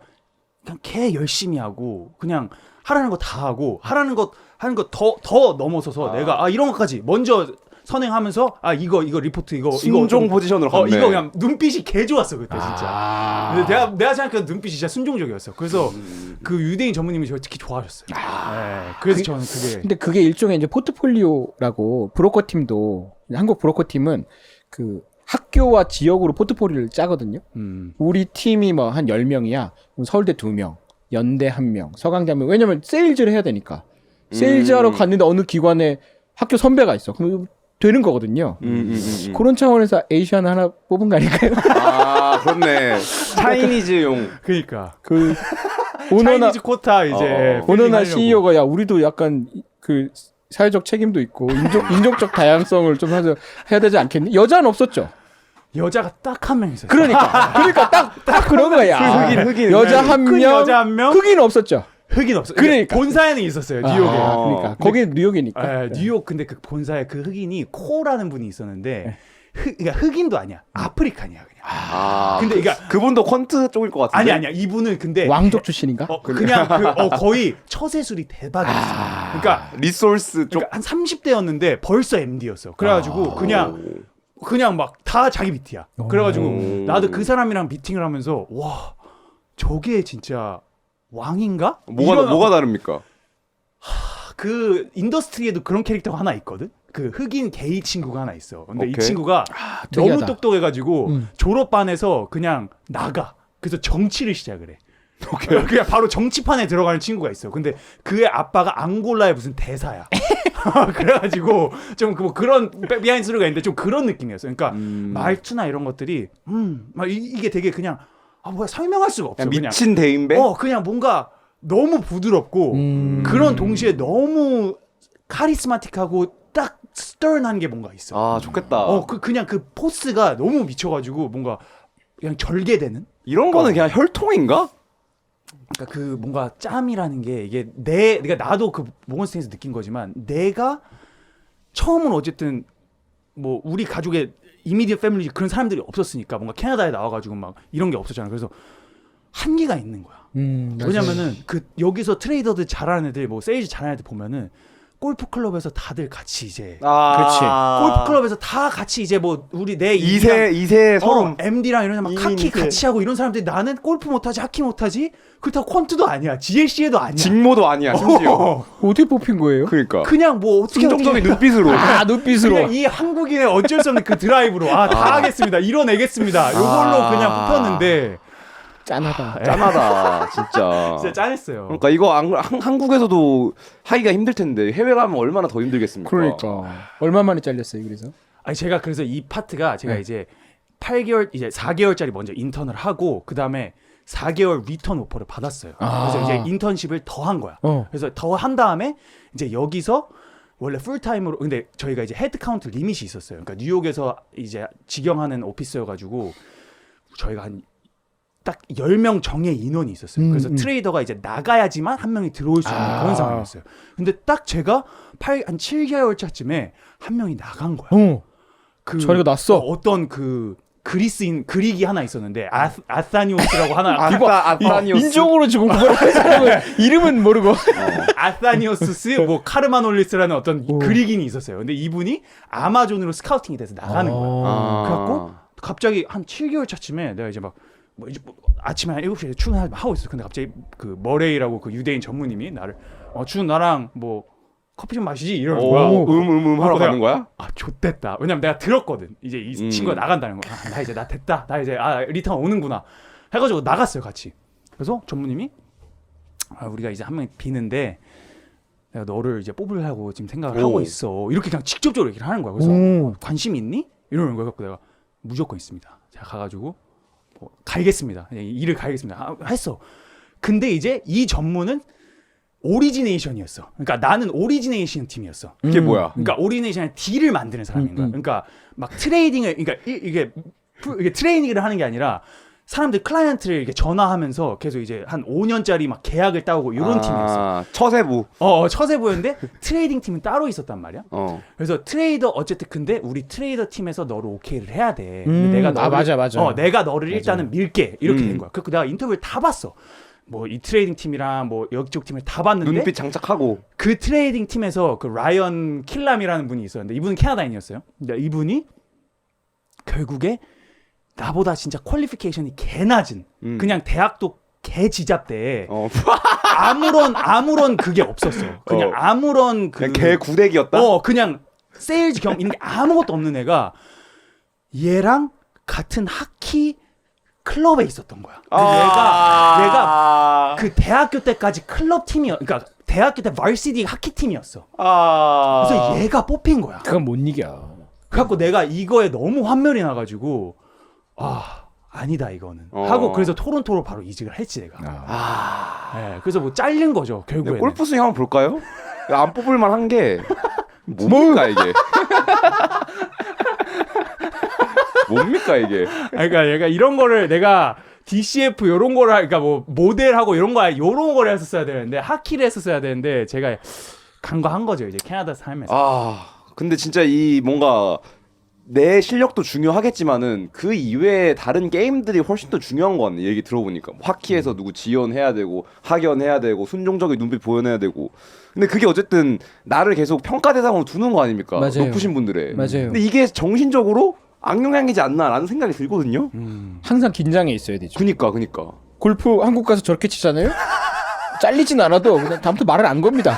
개 열심히 하고 그냥 하라는 거 다 하고 하라는 것 하는 거 더 넘어서서 내가 이런 것까지 먼저 선행하면서 이거 리포트 이거 순종 포지션으로 갔네. 이거 그냥 눈빛이 개 좋았어 그때 진짜. 근데 내가 생각해도 눈빛이 진짜 순종적이었어. 그래서 그 유대인 전무님이 저 특히 좋아하셨어요. 네, 그래서 저는 그게. 근데 그게 일종의 이제 포트폴리오라고 브로커 팀도 한국 브로커 팀은 그 학교와 지역으로 포트폴리오를 짜거든요. 우리 팀이 뭐 한 10명이야. 그럼 서울대 2명, 연대 1명, 서강대 1명. 왜냐면 세일즈를 해야 되니까. 세일즈하러 갔는데 어느 기관에 학교 선배가 있어. 그럼 되는 거거든요. 그런 차원에서 에이시안 하나 뽑은 거 아닐까요? 그렇네. 차이니즈용. 그러니까 그 차이니즈 코타 이제 오너나 CEO가 야 우리도 약간 그 사회적 책임도 있고 인종적 다양성을 좀 해야 되지 않겠니? 여자는 없었죠. 여자가 딱 한 명 있어요. 그러니까 딱 그런 거야. 흑인 여자 한 명, 여자 한 명, 흑인 없었죠. 흑인 없어. 그러니까. 본사에는 있었어요. 뉴욕에. 그러니까 거기 뉴욕이니까. 뉴욕 근데 그 본사에 그 흑인이 코라는 분이 있었는데 그러니까 흑인도 아니야. 아프리칸이야 그냥. 근데 그러니까 그분도 퀀트 쪽일 것 같은데. 아니야. 이분은 근데 왕족 출신인가? 그냥 거의 처세술이 대박이었어. 그러니까 리소스 쪽. 한 30대였는데 벌써 MD였어. 그래가지고 그냥 막 다 자기 BT야. 그래가지고 나도 그 사람이랑 미팅을 하면서 와 저게 진짜 왕인가? 뭐가 다릅니까? 그 인더스트리에도 그런 캐릭터가 하나 있거든. 그 흑인 게이 친구가 하나 있어. 근데 이 오케이. 친구가 특이하다. 너무 똑똑해가지고 졸업반에서 그냥 나가. 그래서 정치를 시작을 해. 그냥 바로 정치판에 들어가는 친구가 있어. 근데 그의 아빠가 앙골라의 무슨 대사야. 그래가지고 좀 뭐 그런 비하인드 스토리가 있는데 좀 그런 느낌이었어. 그러니까 말투나 이런 것들이 막 이게 되게 그냥 뭐야 설명할 수가 없어. 그냥 미친 대인배? 그냥 뭔가 너무 부드럽고 그런 동시에 너무 카리스마틱하고 딱 스턴한 게 뭔가 있어. 좋겠다. 그냥 그 포스가 너무 미쳐가지고 뭔가 그냥 절개되는. 이런 거는 그냥 혈통인가? 그러니까 그 뭔가 짬이라는 게 이게 그러니까 나도 그 모건스테인에서 느낀 거지만 내가 처음은 어쨌든 뭐 우리 가족의 이미디어 패밀리 그런 사람들이 없었으니까 뭔가 캐나다에 나와가지고 막 이런 게 없었잖아. 그래서 한계가 있는 거야. 왜냐면은 그 여기서 트레이더들 잘하는 애들 뭐 세일즈 잘하는 애들 보면은 골프 클럽에서 다들 같이 이제 그렇지. 골프 클럽에서 다 같이 이제 뭐 우리 내 2세 서로 MD랑 이런 막 카키 같이 하고 이런 사람들이 나는 골프 못하지 하키 못하지 그렇다고 퀀트도 아니야 GLC에도 아니야 직모도 아니야 심지어. 어떻게 뽑힌 거예요? 그러니까 그냥 뭐 어떻게 순종적인 눈빛으로. 눈빛으로. 그냥 이 한국인의 어쩔 수 없는 그 드라이브로 다 하겠습니다 이뤄내겠습니다 요걸로 그냥 뽑혔는데 짠하다. 진짜. 진짜 짠했어요. 그러니까 이거 한국에서도 하기가 힘들 텐데 해외 가면 얼마나 더 힘들겠습니까? 그러니까 얼마 만에 잘렸어요 그래서? 아니 제가 그래서 이 파트가 제가 이제 8개월 이제 4개월짜리 먼저 인턴을 하고 그 다음에 4개월 리턴 오퍼를 받았어요. 그래서 이제 인턴십을 더 한 거야. 그래서 더 한 다음에 이제 여기서 원래 풀타임으로 근데 저희가 이제 헤드 카운트 리밋이 있었어요. 그러니까 뉴욕에서 이제 직영하는 오피스여가지고 저희가 딱 10명 정예 인원이 있었어요. 그래서 트레이더가 이제 나가야지만 한 명이 들어올 수 있는 그런 상황이었어요. 근데 딱 제가 한 7개월 차쯤에 한 명이 나간 거야. 저리가 났어. 어떤 그 그리기 하나 있었는데 아사니오스라고 하나 아사니오스. 인종으로 지금 그걸 하는 이름은 모르고. 아사니오스 뭐 카르마놀리스라는 어떤 그리긴이 있었어요. 근데 이분이 아마존으로 스카우팅이 돼서 나가는 거야. 그래갖고 갑자기 한 7개월 차쯤에 내가 이제 막 뭐 이제 아침에 한 7시에 출근하고 있어. 근데 갑자기 그 머레이라고 그 유대인 전무님이 나를 준 나랑 뭐 커피 좀 마시지 이러는 거야. 하러 가는 거야? 좆됐다. 왜냐면 내가 들었거든. 이제 이 친구가 나간다는 거야. 나 됐다. 나 이제 리턴 오는구나. 해가지고 나갔어요 같이. 그래서 전무님이 우리가 이제 한 명 비는데 내가 너를 이제 뽑으려고 지금 생각을 하고 있어. 이렇게 그냥 직접적으로 얘기를 하는 거야. 그래서 관심 있니? 이러는 거야. 그래서 내가 무조건 있습니다. 제가 가가지고 갈겠습니다. 일을 갈겠습니다. 했어. 근데 이제 이 전무는 오리지네이션이었어. 그러니까 나는 오리지네이션 팀이었어. 그게 뭐야? 그러니까 오리지네이션의 딜을 만드는 사람인 거야. 그러니까 막 트레이딩을 그러니까 이게 트레이닝을 하는 게 아니라 사람들 클라이언트를 이렇게 전화하면서 계속 이제 한 5년짜리 막 계약을 따오고 이런 팀이었어. 처세부. 처세부였는데 트레이딩 팀은 따로 있었단 말이야. 그래서 트레이더 어쨌든 근데 우리 트레이더 팀에서 너를 오케이를 해야 돼. 근데 내가 너를, 맞아. 내가 너를 일단은 밀게 이렇게 된 거야. 그래서 내가 인터뷰를 다 봤어. 뭐 이 트레이딩 팀이랑 뭐 여기쪽 팀을 다 봤는데 눈빛 장착하고 그 트레이딩 팀에서 그 라이언 킬람이라는 분이 있었는데 이분은 캐나다인이었어요. 근데 이분이 결국에 나보다 진짜 퀄리피케이션이 개 낮은 그냥 대학도 개 지잡대 아무런 그게 없었어. 그냥 아무런 그냥 개 구대기였다. 그냥 세일즈 경험 있는 게 아무것도 없는 애가 얘랑 같은 하키 클럽에 있었던 거야. 얘가 그 대학교 때까지 클럽 팀이었, 그러니까 대학교 때 varsity 하키 팀이었어. 그래서 얘가 뽑힌 거야. 그건 못 이겨. 그래갖고 내가 이거에 너무 환멸이 나가지고 아니다 이거는 하고 그래서 토론토로 바로 이직을 했지 내가. 네, 그래서 뭐 잘린 거죠 결국에. 골프 스윙 한번 볼까요? 안 뽑을 만한 게 뭡니까 이게? 뭡니까 이게? 그러니까 얘가 이런 거를 내가 DCF 요런 거를 그러니까 뭐 모델하고 요런 거를 했었어야 되는데 하키를 했었어야 되는데 제가 간 거 한 거죠 이제 캐나다 살면서. 아 근데 진짜 이 뭔가 내 실력도 중요하겠지만은 그 이외에 다른 게임들이 훨씬 더 중요한 거 같네. 얘기 들어보니까 하키에서 누구 지원해야 되고 학연해야 되고 순종적인 눈빛 보여내야 되고. 근데 그게 어쨌든 나를 계속 평가 대상으로 두는 거 아닙니까? 맞아요. 높으신 분들의. 맞아요. 근데 이게 정신적으로 악영향이지 않나라는 생각이 들거든요. 항상 긴장해 있어야 되죠. 그니까. 골프 한국 가서 저렇게 치잖아요. 잘리진 않아도 그냥 다음부터 말을 안 겁니다.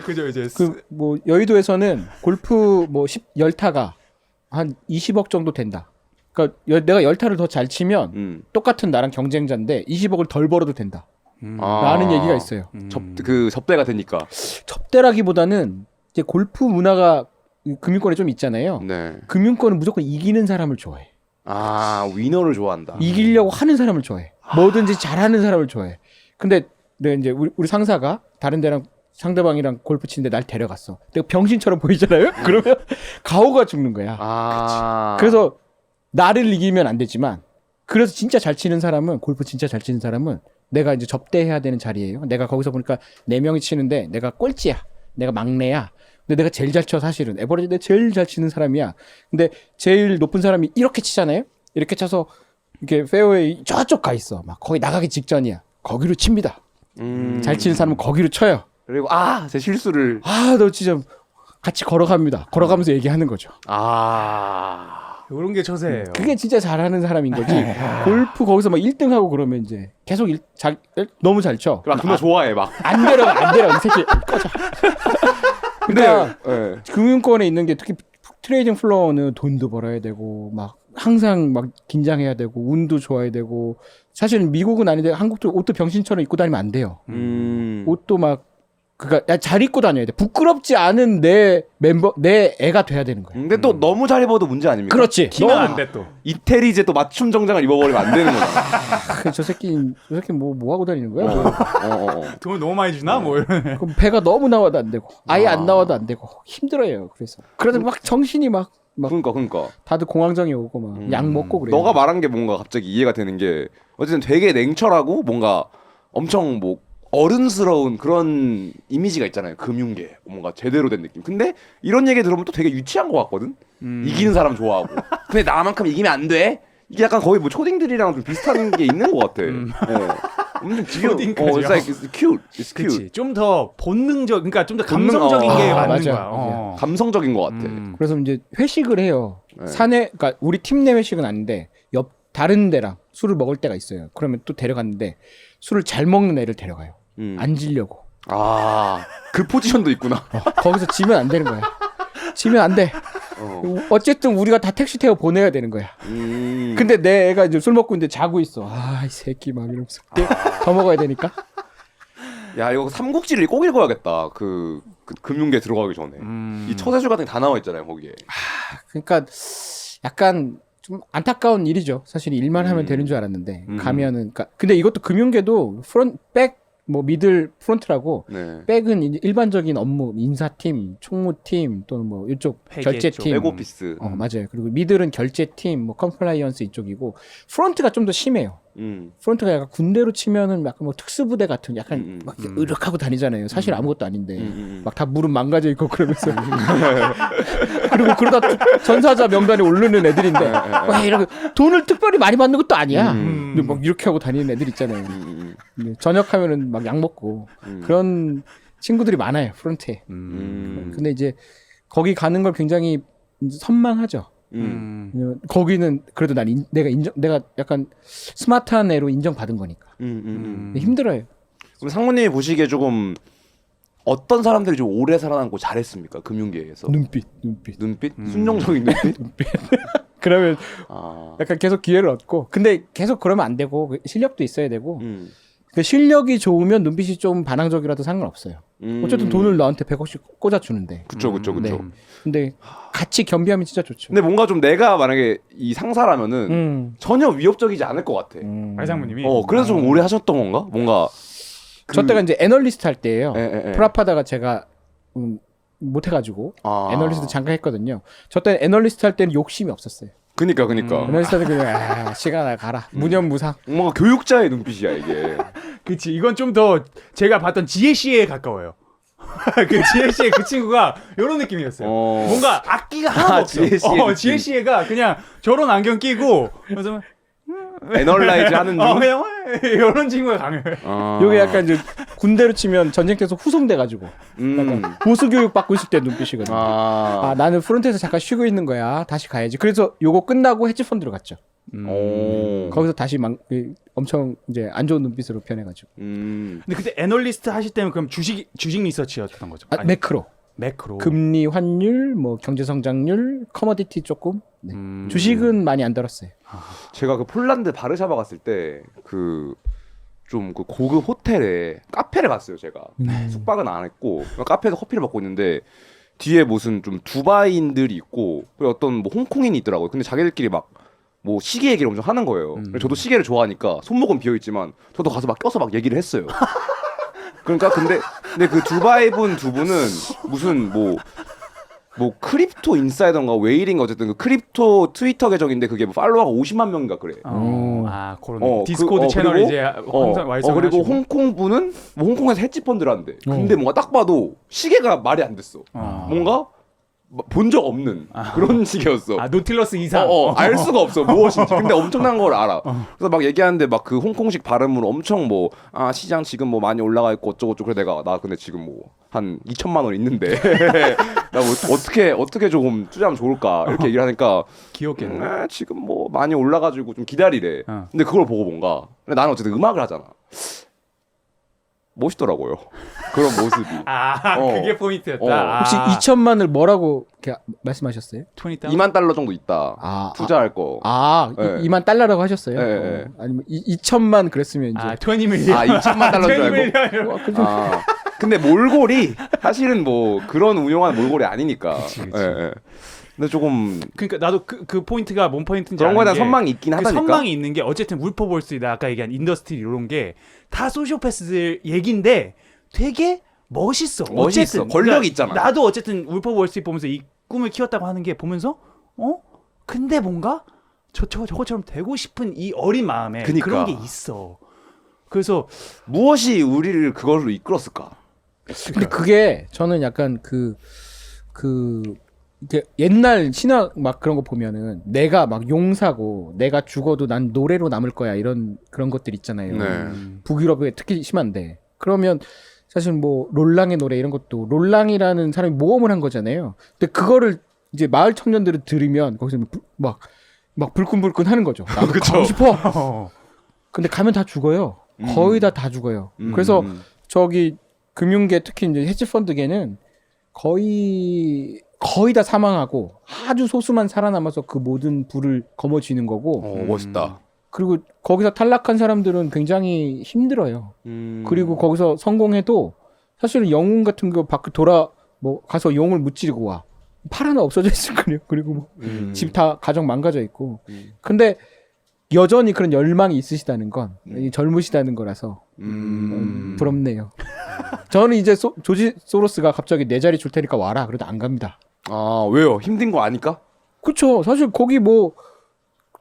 그죠 이제 그 뭐 여의도에서는 골프 뭐 10타가 한 20억 정도 된다. 그러니까 내가 10타를 더 잘 치면 똑같은 나랑 경쟁자인데 20억을 덜 벌어도 된다. 라는 얘기가 있어요. 접대가 되니까. 접대라기보다는 이제 골프 문화가 금융권에 좀 있잖아요. 네. 금융권은 무조건 이기는 사람을 좋아해. 아 위너를 좋아한다. 이기려고 하는 사람을 좋아해. 뭐든지 잘하는 사람을 좋아해. 근데 내가 이제 우리 상사가 다른 데랑 상대방이랑 골프 치는데 날 데려갔어. 내가 병신처럼 보이잖아요. 그러면 가오가 죽는 거야. 아. 그래서 나를 이기면 안 되지만 그래서 진짜 잘 치는 사람은 골프 진짜 잘 치는 사람은 내가 이제 접대해야 되는 자리예요. 내가 거기서 보니까 4명이 치는데 내가 꼴찌야. 내가 막내야. 근데 내가 제일 잘 쳐 사실은. 에버리지 내가 제일 잘 치는 사람이야. 근데 제일 높은 사람이 이렇게 치잖아요. 이렇게 쳐서 이렇게 페어웨이 저쪽 가 있어. 막 거기 나가기 직전이야. 거기로 칩니다. 잘 치는 사람은 거기로 쳐요. 그리고 제 실수를 너 진짜 같이 걸어갑니다. 걸어가면서 얘기하는 거죠. 요런 게 처세예요. 그게 진짜 잘하는 사람인 거지. 골프 거기서 막 1등 하고 그러면 이제 계속 너무 잘 쳐. 막 존나 좋아해 막. 안 데려가 이 새끼 꺼져. 그러니까 네. 금융권에 있는 게 특히 트레이딩 플로어는 돈도 벌어야 되고 막 항상 막 긴장해야 되고 운도 좋아야 되고 사실은 미국은 아닌데 한국도 옷도 병신처럼 입고 다니면 안 돼요. 옷도 막 그니까 잘 입고 다녀야 돼. 부끄럽지 않은 내 애가 돼야 되는 거야. 근데 또 너무 잘 입어도 문제 아닙니까? 그렇지. 키면 안 돼 또. 이태리제 또 맞춤 정장을 입어버리면 안 되는 거다. 저 새끼 뭐 하고 다니는 거야? 돈을 너무 많이 주나 뭐 이런. 그럼 배가 너무 나와도 안 되고 아예 안 나와도 안 되고 힘들어요. 그래서 막 정신이 막 그러니까. 다들 공황장애 오고 막 약 먹고 그래요. 너가 말한 게 뭔가 갑자기 이해가 되는 게 어쨌든 되게 냉철하고 뭔가 엄청 뭐 어른스러운 그런 이미지가 있잖아요. 금융계 뭔가 제대로 된 느낌. 근데 이런 얘기 들으면 또 되게 유치한 것 같거든. 이기는 사람 좋아하고. 근데 나만큼 이기면 안 돼. 이게 약간 거의 뭐 초딩들이랑 좀 비슷한 게 있는 것 같아. 네. 엄청 지겨워. 초딩까지요? It's like it's cute. It's cute. 그치. 좀 더 본능적, 그러니까 좀 더 감성적인 게 맞는 맞아. 거야. 감성적인 것 같아. 그래서 이제 회식을 해요. 네. 그러니까 우리 팀 내 회식은 아닌데 옆 다른 데랑 술을 먹을 때가 있어요. 그러면 또 데려갔는데 술을 잘 먹는 애를 데려가요. 안 지려고. 그 포지션도 있구나. 거기서 지면 안 되는 거야. 지면 안 돼. 어쨌든 우리가 다 택시 태워 보내야 되는 거야. 근데 내 애가 이제 술 먹고 있는데 자고 있어. 이 새끼 막 이러면서 더 먹어야 되니까. 야 이거 삼국지를 꼭 읽어야겠다. 그 금융계 들어가기 전에 이 처세술 같은 게 다 나와 있잖아요 거기에. 그러니까 약간 좀 안타까운 일이죠. 사실 일만 하면 되는 줄 알았는데 가면은 그러니까 근데 이것도 금융계도 백 뭐 미들 프론트라고 네. 백은 이제 일반적인 업무 인사팀, 총무팀 또는 뭐 이쪽 회계 결제팀, 백오피스. 맞아요. 그리고 미들은 결제팀, 뭐 컴플라이언스 이쪽이고 프론트가 좀 더 심해요. 프론트가 약간 군대로 치면은 약간 뭐 특수부대 같은 약간 막 으륵하고 다니잖아요. 사실 아무것도 아닌데 막 다 무릎 망가져 있고 그러면서 그리고 그러다 전사자 명단에 오르는 애들인데 와 이러고 돈을 특별히 많이 받는 것도 아니야. 근데 막 이렇게 하고 다니는 애들 있잖아요. 근데 저녁하면은 막 약 먹고 그런 친구들이 많아요 프론트에. 근데 이제 거기 가는 걸 굉장히 선망하죠. 거기는 그래도 내가 약간 스마트한 애로 인정받은 거니까. 힘들어요. 그럼 상무님이 보시기에 조금 어떤 사람들이 좀 오래 살아남고 잘했습니까? 금융계에서. 눈빛. 순종적인 눈빛? 그러면 약간 계속 기회를 얻고 근데 계속 그러면 안 되고 실력도 있어야 되고 그 실력이 좋으면 눈빛이 좀 반항적이라도 상관없어요. 어쨌든 돈을 나한테 100억씩 꽂아주는데. 그쵸. 네. 근데 같이 겸비하면 진짜 좋죠. 근데 뭔가 좀 내가 만약에 이 상사라면은 전혀 위협적이지 않을 것 같아. 발상무님이. 그래서 좀 오래 하셨던 건가? 뭔가 저 때가 이제 애널리스트 할 때예요. 예. 프라파다가 제가 못 해가지고 아. 애널리스트 잠깐 했거든요. 저 때 애널리스트 할 때는 욕심이 없었어요. 그니까. 애널리스트는 그냥 시간아 가라. 무념무상. 뭔가 교육자의 눈빛이야 이게. 그치. 이건 좀 더 제가 봤던 지혜씨에 가까워요. 그 지혜씨의 그 친구가 이런 느낌이었어요. 뭔가 악기가 하나도 없어. 지혜씨가 그냥 저런 안경 끼고 그래서 애널라이즈 하는 중. 그냥 이런 친구가 강해요. 요게 약간 이제 군대로 치면 전쟁터에서 후송돼가지고 보수 교육 받고 있을 때 눈빛이거든요. 나는 프론트에서 잠깐 쉬고 있는 거야. 다시 가야지. 그래서 요거 끝나고 헤지펀드로 갔죠. 거기서 다시 엄청 이제 안 좋은 눈빛으로 변해가지고. 근데 그때 애널리스트 하실 때는 그럼 주식 리서치였던 거죠? 아니, 매크로. 매크로. 금리, 환율, 뭐 경제 성장률, 커머디티 조금. 네. 주식은 많이 안 들었어요. 제가 그 폴란드 바르샤바 갔을 때 그 좀 그 고급 호텔에 카페를 갔어요. 제가 숙박은 안 했고 카페에서 커피를 먹고 있는데 뒤에 무슨 좀 두바이인들이 있고 어떤 뭐 홍콩인이 있더라고요. 근데 자기들끼리 막 뭐 시계 얘기를 엄청 하는 거예요. 저도 시계를 좋아하니까 손목은 비어 있지만 저도 가서 막 껴서 막 얘기를 했어요. 그러니까 근데 그 두바이 분 두 분은 무슨 뭐 크립토 인사이더인가 웨일인가 어쨌든 그 크립토 트위터 계정인데 그게 뭐 팔로워가 50만 명인가 그래. 그런 디스코드 채널 그리고, 이제 항상 그리고 하시고. 홍콩 분은 뭐 홍콩에서 헤지펀드를 한대. 근데 뭔가 딱 봐도 시계가 말이 안 됐어. 뭔가 본 적 없는 그런 시계였어. 노틸러스 이상. 알 수가 없어 무엇인지. 근데 엄청난 걸 알아. 그래서 막 얘기하는데 막 그 홍콩식 발음으로 엄청 뭐 시장 지금 뭐 많이 올라가 있고 어쩌고저쩌고. 그래 내가 나 근데 지금 뭐 한 2천만 원 있는데 나 뭐 어떻게 조금 투자하면 좋을까 이렇게 얘기를 하니까 귀엽겠네. 지금 뭐 많이 올라가지고 좀 기다리래. 근데 그걸 보고 뭔가 근데 나는 어쨌든 음악을 하잖아. 멋있더라고요. 그런 모습이. 그게 포인트였다. 혹시 2천만을 뭐라고 이렇게 말씀하셨어요? 2만 달러 정도 있다. 투자할 거. 네. 2만 달러라고 하셨어요? 네. 아니면 2천만 그랬으면 이제 20 밀리언. 2천만 달러인 줄 알고. 근데 몰골이 사실은 뭐 그런 운용하는 몰골이 아니니까. 그치. 예. 근데 조금 그러니까 나도 그 포인트가 뭔 포인트인지 그런 거에 아는 대한 게 선망이 있긴 그 하다니까. 선망이 있는 게 어쨌든 울프 볼스트리트 아까 얘기한 인더스트리 이런 게 다 소시오패스들 얘긴데 되게 멋있어. 어쨌든 권력이 있잖아. 나도 어쨌든 울프 볼스트리트 보면서 이 꿈을 키웠다고 하는 게 보면서 근데 뭔가 저것처럼 되고 싶은 이 어린 마음에 그니까. 그런 게 있어. 그래서 무엇이 우리를 그걸로 이끌었을까? 근데 그게 저는 약간 이게 옛날 신화 막 그런 거 보면은 내가 막 용사고 내가 죽어도 난 노래로 남을 거야 이런 그런 것들 있잖아요. 북유럽에 특히 심한데 그러면 사실 뭐 롤랑의 노래 이런 것도 롤랑이라는 사람이 모험을 한 거잖아요. 근데 그거를 이제 마을 청년들을 들으면 거기서 막 불끈불끈 하는 거죠. 나도 가고 싶어. 근데 가면 다 죽어요. 거의 다 죽어요. 그래서 저기 금융계 특히 이제 헤지펀드계는 거의 다 사망하고 아주 소수만 살아남아서 그 모든 부를 거머쥐는 거고. 멋있다. 그리고 거기서 탈락한 사람들은 굉장히 힘들어요. 그리고 거기서 성공해도 사실은 영웅 같은 거 밖에 가서 용을 무찌르고 와. 팔 하나 없어져 있을 거예요. 그리고 뭐 집 다 가정 망가져 있고. 근데 여전히 그런 열망이 있으시다는 건 젊으시다는 거라서 부럽네요. 저는 이제 조지 소로스가 갑자기 내 자리 줄 테니까 와라. 그래도 안 갑니다. 왜요? 힘든 거 아니까? 그렇죠. 사실 거기 뭐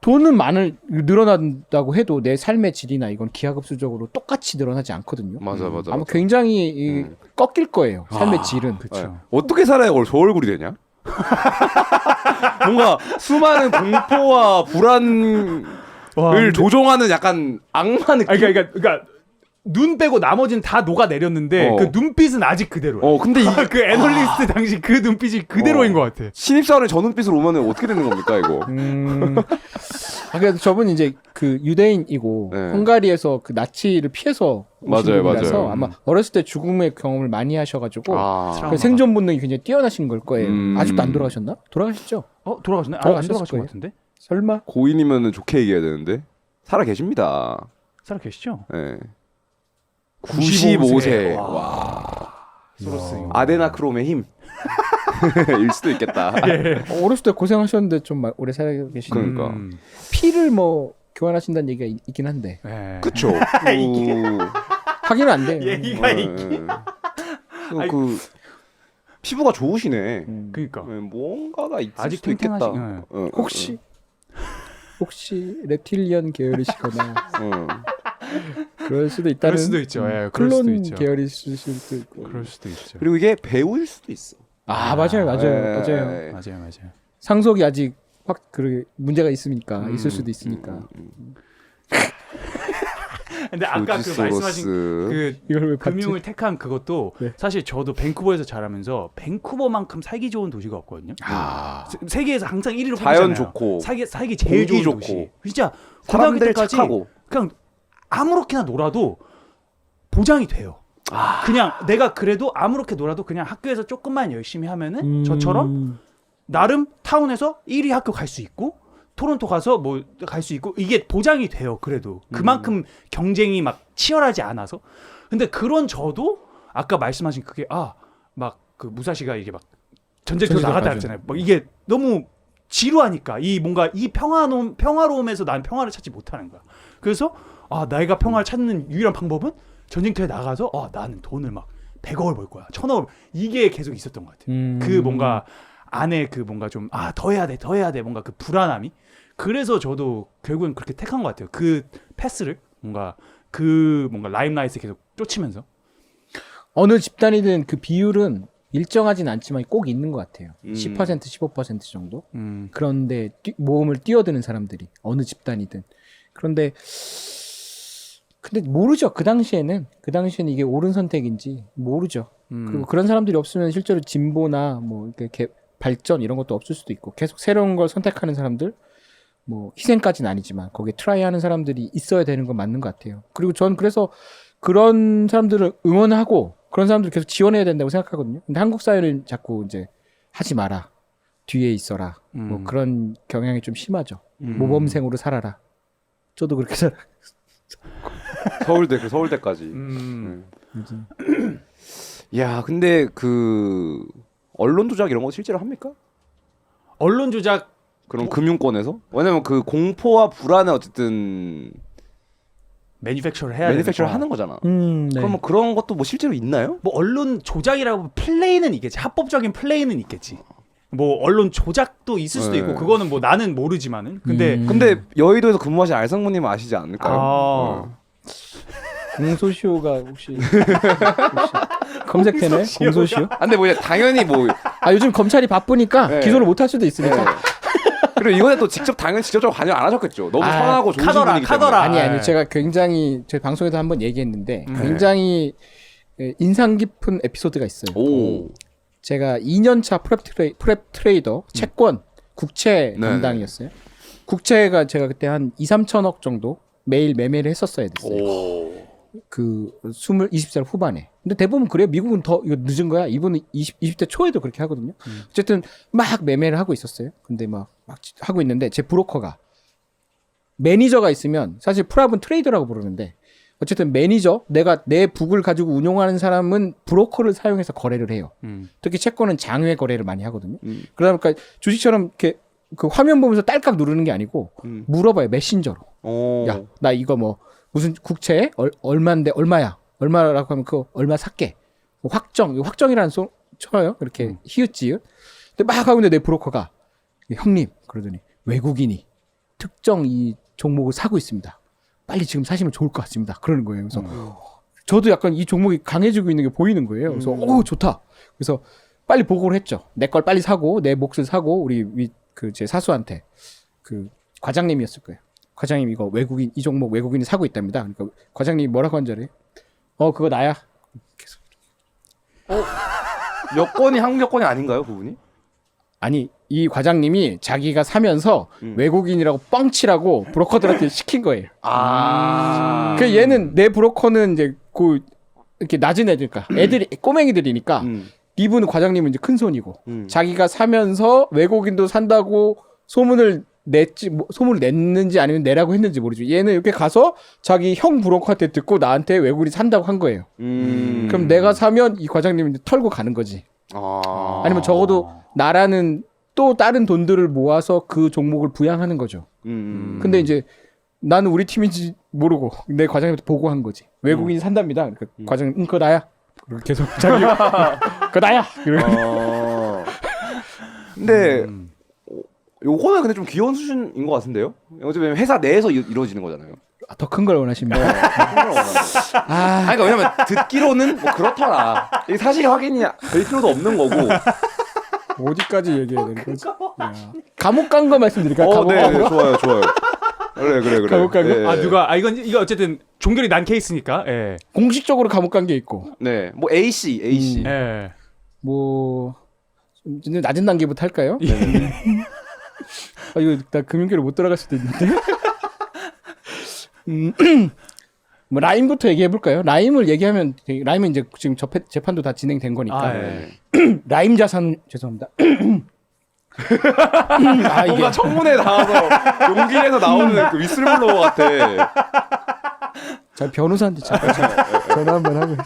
돈은 늘어난다고 해도 내 삶의 질이나 이건 기하급수적으로 똑같이 늘어나지 않거든요. 맞아. 아마 굉장히 꺾일 거예요. 삶의 질은. 그렇죠. 어떻게 살아야 저 얼굴이 되냐? 뭔가 수많은 공포와 불안을 조종하는 약간 악마 느낌. 그러니까 눈 빼고 나머지는 다 녹아 내렸는데 그 눈빛은 아직 그대로야. 근데 그 애널리스트 당시 그 눈빛이 그대로인 것 같아. 신입사원이 저 눈빛으로 오면은 어떻게 되는 겁니까 이거? 그래서 저분이 이제 그 유대인이고 헝가리에서 그 나치를 피해서 오신 분이라서 아마 어렸을 때 죽음의 경험을 많이 하셔가지고 그 생존 본능이 굉장히 뛰어나신 걸 거예요. 아직도 안 돌아가셨나? 돌아가셨죠? 돌아가셨네? 안 돌아가신 것 같은데? 설마? 고인이면은 좋게 얘기해야 되는데 살아 계십니다. 살아 계시죠? 네. 95세. 와. 소로스. 아데나크롬의 힘. 일 수도 있겠다. 어렸을 때 고생하셨는데 좀 오래 살아 계시니까. 그러니까. 피를 뭐 교환하신다는 얘기가 있긴 한데. 그쵸. 하기는 안 돼. 얘기가 있긴. 그 피부가 좋으시네. 그러니까. 뭔가가 있을 아직 수도 있겠다. 탱탱하시. 혹시 혹시 reptilian 계열이시거나 응. 그럴 수도 있다는 그럴 수도 있죠. 예, 그럴 수도 클론 있죠. 계열이실 수도 있고. 그럴 수도 있죠. 그리고 이게 배우일 수도 있어. 맞아요. 예. 맞아요. 상속이 아직 확 그 문제가 있으니까 있을 수도 있으니까. 근데 아까 그 말씀하신 그 이걸 왜 봤지? 금융을 택한 그것도 네. 사실 저도 밴쿠버에서 자라면서 밴쿠버만큼 살기 좋은 도시가 없거든요. 세계에서 항상 1위로 자연 뽑히잖아요. 좋고 살기 제일 공기 좋은 좋고 도시. 진짜 고등학교 사람들 때까지 착하고. 그냥 아무렇게나 놀아도 보장이 돼요. 그냥 내가 그래도 아무렇게 놀아도 그냥 학교에서 조금만 열심히 하면은 저처럼 나름 타운에서 1위 학교 갈 수 있고 토론토 가서 뭐 갈 수 있고 이게 보장이 돼요. 그래도 그만큼 경쟁이 막 치열하지 않아서. 근데 그런 저도 아까 말씀하신 그게 막 그 무사시가 이게 막 전쟁터로 나갔다 했잖아요. 막 이게 너무 지루하니까 이 뭔가 이 평화로움에서 난 평화를 찾지 못하는 거야. 그래서 내가 평화를 찾는 유일한 방법은 전쟁터에 나가서 나는 돈을 막 100억을 벌 거야. 1000억을 이게 계속 있었던 것 같아요. 그 뭔가 안에 그 뭔가 좀 더 해야 돼 뭔가 그 불안함이. 그래서 저도 결국엔 그렇게 택한 것 같아요. 그 패스를 뭔가 라임라이트에 계속 쫓으면서. 어느 집단이든 그 비율은 일정하진 않지만 꼭 있는 것 같아요. 10% 15% 정도. 그런데 모험을 뛰어드는 사람들이 어느 집단이든. 근데 모르죠. 그 당시에는 이게 옳은 선택인지 모르죠. 그리고 그런 사람들이 없으면 실제로 진보나 뭐 이렇게 발전 이런 것도 없을 수도 있고 계속 새로운 걸 선택하는 사람들 뭐 희생까지는 아니지만 거기에 트라이하는 사람들이 있어야 되는 건 맞는 것 같아요. 그리고 전 그래서 그런 사람들을 응원하고 그런 사람들을 계속 지원해야 된다고 생각하거든요. 근데 한국 사회는 자꾸 이제 하지 마라, 뒤에 있어라, 뭐 그런 경향이 좀 심하죠. 모범생으로 살아라. 저도 그렇게 살아. 서울대까지. 야, 근데 그 언론 조작 이런 거 실제로 합니까? 언론 조작 그런 금융권에서? 왜냐면 그 공포와 불안에 어쨌든 매니팩처를 해야 매니팩처를 되니까. 하는 거잖아. 네. 그러면 그런 것도 뭐 실제로 있나요? 뭐 언론 조작이라고 플레이는 있겠지. 합법적인 플레이는 있겠지. 뭐 언론 조작도 있을 수도 네. 있고 그거는 뭐 나는 모르지만은. 근데 근데 여의도에서 근무하신 알상무님 아시지 않을까요? 공소시효가 혹시 검색해내? 공소시효? 근데 뭐 당연히 뭐 요즘 검찰이 바쁘니까 네. 기소를 못 할 수도 있으니까. 네. 그리고 이번에 또 직접적으로 관여 안 하셨겠죠. 너무 선하고 좋으신 분이기 카더라. 때문에. 아니 제가 굉장히 저희 방송에서 한번 얘기했는데 굉장히 인상 깊은 에피소드가 있어요. 오. 제가 2년차 프랩 트레이더 채권 국채 담당이었어요. 국채가 제가 그때 한 2-3천억 정도 매일 매매를 했었어야 됐어요. 오. 그 20살 후반에. 근데 대부분 그래요. 미국은 더 이거 늦은 거야. 이분은 20대 초에도 그렇게 하거든요. 어쨌든 막 매매를 하고 있었어요. 근데 막 하고 있는데 제 브로커가 매니저가 있으면 사실 프랍은 트레이더라고 부르는데 어쨌든 매니저 내가 내 북을 가지고 운용하는 사람은 브로커를 사용해서 거래를 해요. 특히 채권은 장외 거래를 많이 하거든요. 그러다 보니까 주식처럼 이렇게 그 화면 보면서 딸깍 누르는 게 아니고 물어봐요. 메신저로. 야, 나 이거 뭐 무슨 국채에 얼마인데 얼마야? 얼마라고 하면 그거 얼마 살게. 확정이라는 쳐요. 이렇게 히읗지읒. 근데 막 하고 있는데 내 브로커가 형님 그러더니 외국인이 특정 이 종목을 사고 있습니다. 빨리 지금 사시면 좋을 것 같습니다. 그러는 거예요. 그래서 저도 약간 이 종목이 강해지고 있는 게 보이는 거예요. 그래서 좋다. 그래서 빨리 보고를 했죠. 내 걸 빨리 사고 내 몫을 사고 우리 제 사수한테 그 과장님이었을 거예요. 과장님 이거 이 종목 외국인이 사고 있답니다. 그러니까 과장님이 뭐라고 한 줄 알아요? 그거 나야. 여권이 한국 여권이 아닌가요, 그분이? 아니 이 과장님이 자기가 사면서 외국인이라고 뻥치라고 브로커들한테 시킨 거예요. 그 얘는 내 브로커는 이제 이렇게 낮은 애들니까 애들이 꼬맹이들이니까 이분은 과장님은 이제 큰 손이고 자기가 사면서 외국인도 산다고 소문을 냈는지 아니면 내라고 했는지 모르죠. 얘는 이렇게 가서 자기 형 브로커한테 듣고 나한테 외국인이 산다고 한 거예요. 그럼 내가 사면 이 과장님이 이제 털고 가는 거지. 아니면 적어도 나라는 또 다른 돈들을 모아서 그 종목을 부양하는 거죠. 근데 이제 나는 우리 팀인지 모르고 내 과장님한테 보고한 거지. 외국인이 산답니다. 그러니까 과장님 그거 나야. 그리고 계속 자기 그거 나야. 근데 요거는 근데 좀 귀여운 수준인 것 같은데요? 어차피 회사 내에서 이루어지는 거잖아요. 더 큰 걸 원하십니다. 아니 그러니까 왜냐면 듣기로는 뭐 그렇더라. 이게 사실 확인이 될 필요도 없는 거고. 어디까지 얘기해야 되는 거지? 야. 감옥 간 거 말씀드릴까요? 감옥 네, 간 네, 거? 좋아요, 좋아요. 그래. 감옥 간 거? 예, 아 예. 누가 이거 어쨌든 종결이 난 케이스니까. 예. 공식적으로 감옥 간 게 있고, 네, 뭐 AC. 예. 뭐 좀 낮은 단계부터 할까요? 네. 아, 이거 나 금융계로 못 들어갈 수도 있는데. 뭐 라임부터 얘기해 볼까요? 라임을 얘기하면 라임은 이제 지금 재판도 다 진행된 거니까. 아, 네. 라임 자산 죄송합니다. 아 이게 뭔가 청문회 나와서 용기 내서 나오는 그 위슬블로워 같아. 저 변호사한테 잠깐 전화 한번 하고.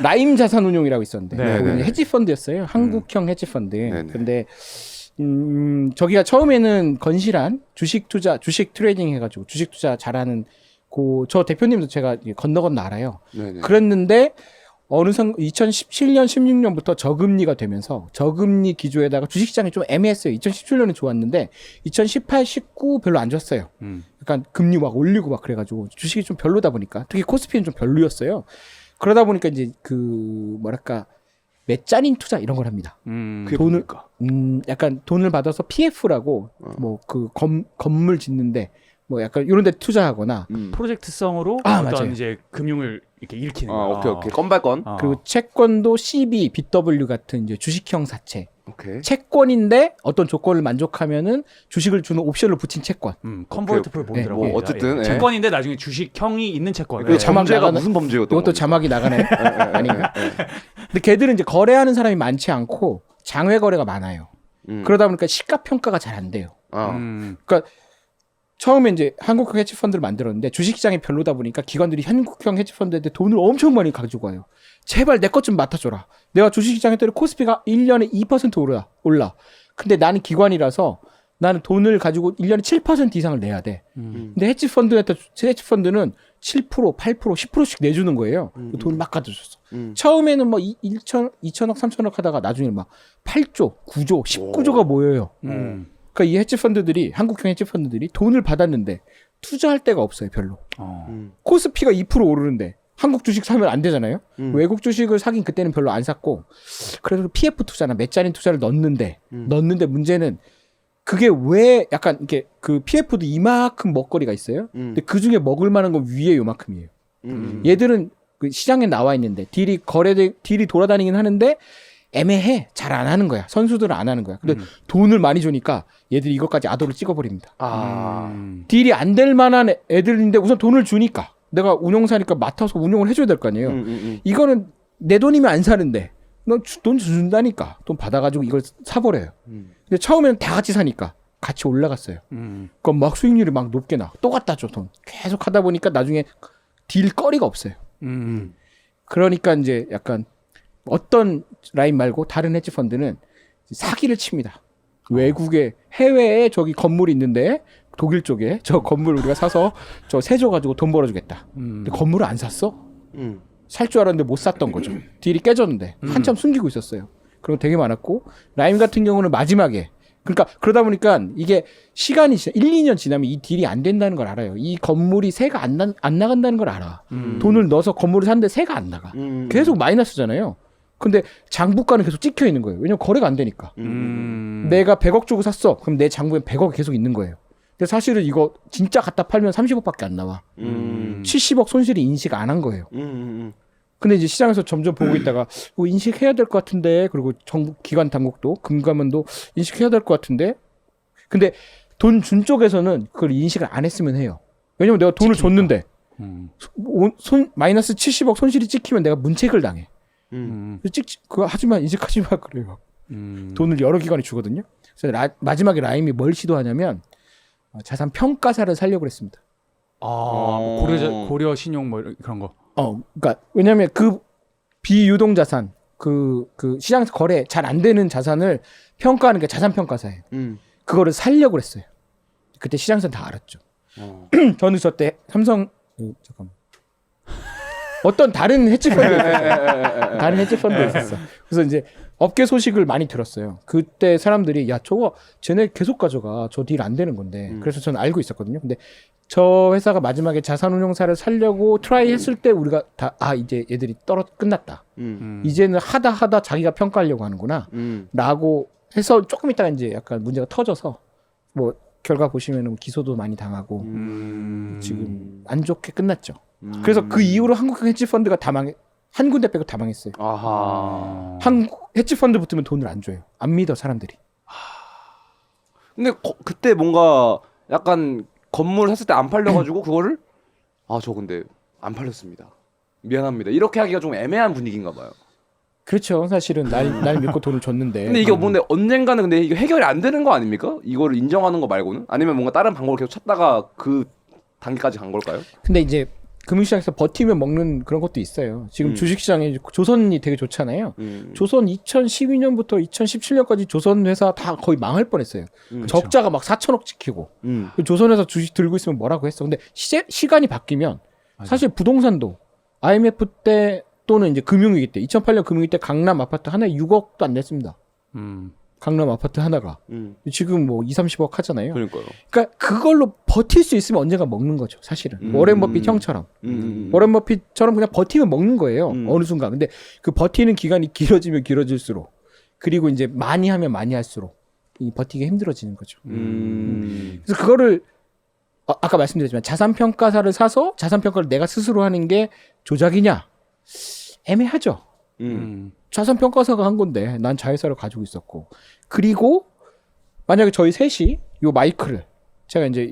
라임 자산운용이라고 있었는데 네, 그건 네. 헤지 펀드였어요. 한국형 헤지 펀드. 네. 근데 저기가 처음에는 건실한 주식 트레이딩 해가지고 주식 투자 잘하는 저 대표님도 제가 건너 알아요. 네네. 그랬는데 어느 2017년 16년부터 저금리가 되면서 저금리 기조에다가 주식시장이 좀 애매했어요. 2017년에 좋았는데 2018, 19 별로 안 좋았어요. 약간 금리 막 올리고 막 그래가지고 주식이 좀 별로다 보니까 특히 코스피는 좀 별로였어요. 그러다 보니까 이제 그 뭐랄까 메짜린 투자 이런 걸 합니다. 그게 돈을 뭡니까? 약간 돈을 받아서 PF라고 뭐 그 건물 짓는데 뭐 약간 이런 데 투자하거나 프로젝트성으로 아, 어떤 맞아요. 이제 금융을 이렇게 일으키는 아, 거. 오케이. 건발건. 그리고 채권도 CB, BW 같은 이제 주식형 사채. 오케이. 채권인데 어떤 조건을 만족하면은 주식을 주는 옵션을 붙인 채권. 컨버티블 오케이. 본드라고. 뭐 합니다. 어쨌든, 예. 예. 채권인데 나중에 주식형이 있는 채권. 그 예. 자막 범죄가 나가는- 무슨 범죄였던 이것도 겁니까? 자막이 나가네. 아닌가? 근데 걔들은 이제 거래하는 사람이 많지 않고 장외 거래가 많아요. 그러다 보니까 시가 평가가 잘 안 돼요. 그러니까 처음에 이제 한국형 헤지펀드를 만들었는데 주식시장이 별로다 보니까 기관들이 한국형 헤지펀드한테 돈을 엄청 많이 가지고 와요. 제발 내 것 좀 맡아줘라. 내가 주식시장에 때려 코스피가 1년에 2% 올라. 근데 나는 기관이라서 나는 돈을 가지고 1년에 7% 이상을 내야 돼. 근데 헤지펀드는 7%, 8%, 10%씩 내주는 거예요. 돈 막 가져줬어. 처음에는 뭐 2천억, 3천억 하다가 나중에 막 8조, 9조, 19조가 모여요. 그러니까 이 헤지펀드들이 한국형 헤지펀드들이 돈을 받았는데 투자할 데가 없어요, 별로. 코스피가 2% 오르는데 한국 주식 사면 안 되잖아요. 외국 주식을 사긴 그때는 별로 안 샀고 그래서 PF 투자나 메짜린 투자를 넣는데 문제는 그게 왜 약간 이렇게 그 PF도 이만큼 먹거리가 있어요. 근데 그 중에 먹을 만한 건 위에 요만큼이에요. 얘들은 그 시장에 나와 있는데 딜이 돌아다니긴 하는데 애매해. 잘 안 하는 거야. 선수들은 안 하는 거야. 근데 돈을 많이 주니까 얘들이 이것까지 아도를 찍어버립니다. 딜이 안 될 만한 애들인데 우선 돈을 주니까 내가 운용사니까 맡아서 운용을 해줘야 될 거 아니에요. 이거는 내 돈이면 안 사는데 넌 돈 준다니까 돈 받아가지고 이걸 사버려요. 근데 처음에는 다 같이 사니까 같이 올라갔어요. 그럼 막 수익률이 막 높게 나. 또 갖다 줘 돈. 계속 하다 보니까 나중에 딜 거리가 없어요. 그러니까 이제 약간 어떤 라인 말고 다른 헤지펀드는 사기를 칩니다. 외국에 해외에 저기 건물이 있는데 독일 쪽에 저 건물 우리가 사서 저 세줘 가지고 돈 벌어주겠다. 근데 건물을 안 샀어. 살 줄 알았는데 못 샀던 거죠. 딜이 깨졌는데 한참 숨기고 있었어요. 그런 거 되게 많았고 라임 같은 경우는 마지막에 그러니까 그러다 보니까 이게 시간이 1, 2년 지나면 이 딜이 안 된다는 걸 알아요. 이 건물이 세가 안 나간다는 걸 알아. 돈을 넣어서 건물을 샀는데 세가 안 나가. 계속 마이너스잖아요. 근데 장부가는 계속 찍혀 있는 거예요. 왜냐면 거래가 안 되니까. 내가 100억 주고 샀어. 그럼 내 장부에 100억이 계속 있는 거예요. 근데 사실은 이거 진짜 갖다 팔면 30억밖에 안 나와. 70억 손실이 인식 안 한 거예요. 근데 이제 시장에서 점점 보고 있다가 인식해야 될 것 같은데 그리고 정부 기관 당국도 금감원도 인식해야 될 것 같은데 근데 돈 준 쪽에서는 그걸 인식을 안 했으면 해요. 왜냐면 내가 돈을 줬는데 마이너스 70억 손실이 찍히면 내가 문책을 당해. 그거 하지만 인식하지 마 그래요. 돈을 여러 기관에 주거든요. 그래서 마지막에 라임이 뭘 시도하냐면 자산 평가사를 살려고 했습니다. 뭐 고려 신용 뭐 그런 거. 그러니까 왜냐면 그 비유동 자산 그 시장에서 거래 잘 안 되는 자산을 평가하는 게 자산 평가사예요. 그거를 살려고 했어요. 그때 시장에서는 다 알았죠. 저는 저때 삼성 잠깐만. 어떤 다른 헤지펀드 다른 헤지펀드 있었어. 그래서 이제 업계 소식을 많이 들었어요. 그때 사람들이 야 저거 쟤네 계속 가져가 저 딜 안 되는 건데. 그래서 저는 알고 있었거든요. 근데 저 회사가 마지막에 자산운용사를 살려고 트라이 했을 때 우리가 다 이제 얘들이 끝났다. 이제는 하다 자기가 평가하려고 하는구나. 라고 해서 조금 있다가 이제 약간 문제가 터져서 뭐 결과 보시면은 기소도 많이 당하고 지금 안 좋게 끝났죠. 그래서 그 이후로 한국 헤지펀드가 한 군데 빼고 다 망했어요. 아하. 한국 헤지펀드 붙으면 돈을 안 줘요. 안 믿어 사람들이. 근데 그때 뭔가 약간 건물 샀을 때 안 팔려가지고 그거를 저 근데 안 팔렸습니다. 미안합니다. 이렇게 하기가 좀 애매한 분위기인가 봐요. 그렇죠. 사실은 날 믿고 돈을 줬는데. 근데 이게 뭔데 언젠가는 근데 이게 해결이 안 되는 거 아닙니까? 이거를 인정하는 거 말고는? 아니면 뭔가 다른 방법을 계속 찾다가 그 단계까지 간 걸까요? 근데 이제 금융시장에서 버티면 먹는 그런 것도 있어요. 지금 주식시장에 조선이 되게 좋잖아요. 조선 2012년부터 2017년까지 조선 회사 다 거의 망할 뻔했어요. 적자가 막 4천억 찍히고. 조선 회사 주식 들고 있으면 뭐라고 했어. 근데 시간이 바뀌면 사실 부동산도 IMF 때 또는 이제 금융위기 때 2008년 금융위기 때 강남 아파트 하나에 6억도 안 냈습니다. 강남 아파트 하나가 지금 뭐 2, 30억 하잖아요. 그러니까요. 그러니까 그걸로 버틸 수 있으면 언젠가 먹는 거죠, 사실은. 워렌 버핏 형처럼. 워렌 버핏처럼 그냥 버티면 먹는 거예요. 어느 순간. 근데 그 버티는 기간이 길어지면 길어질수록 그리고 이제 많이 하면 많이 할수록 이 버티기 힘들어지는 거죠. 그래서 그거를 아까 말씀드렸지만 자산평가사를 사서 자산평가를 내가 스스로 하는 게 조작이냐? 애매하죠. 자산평가사가 한 건데 난 자회사를 가지고 있었고 그리고 만약에 저희 셋이 요 마이크를 제가 이제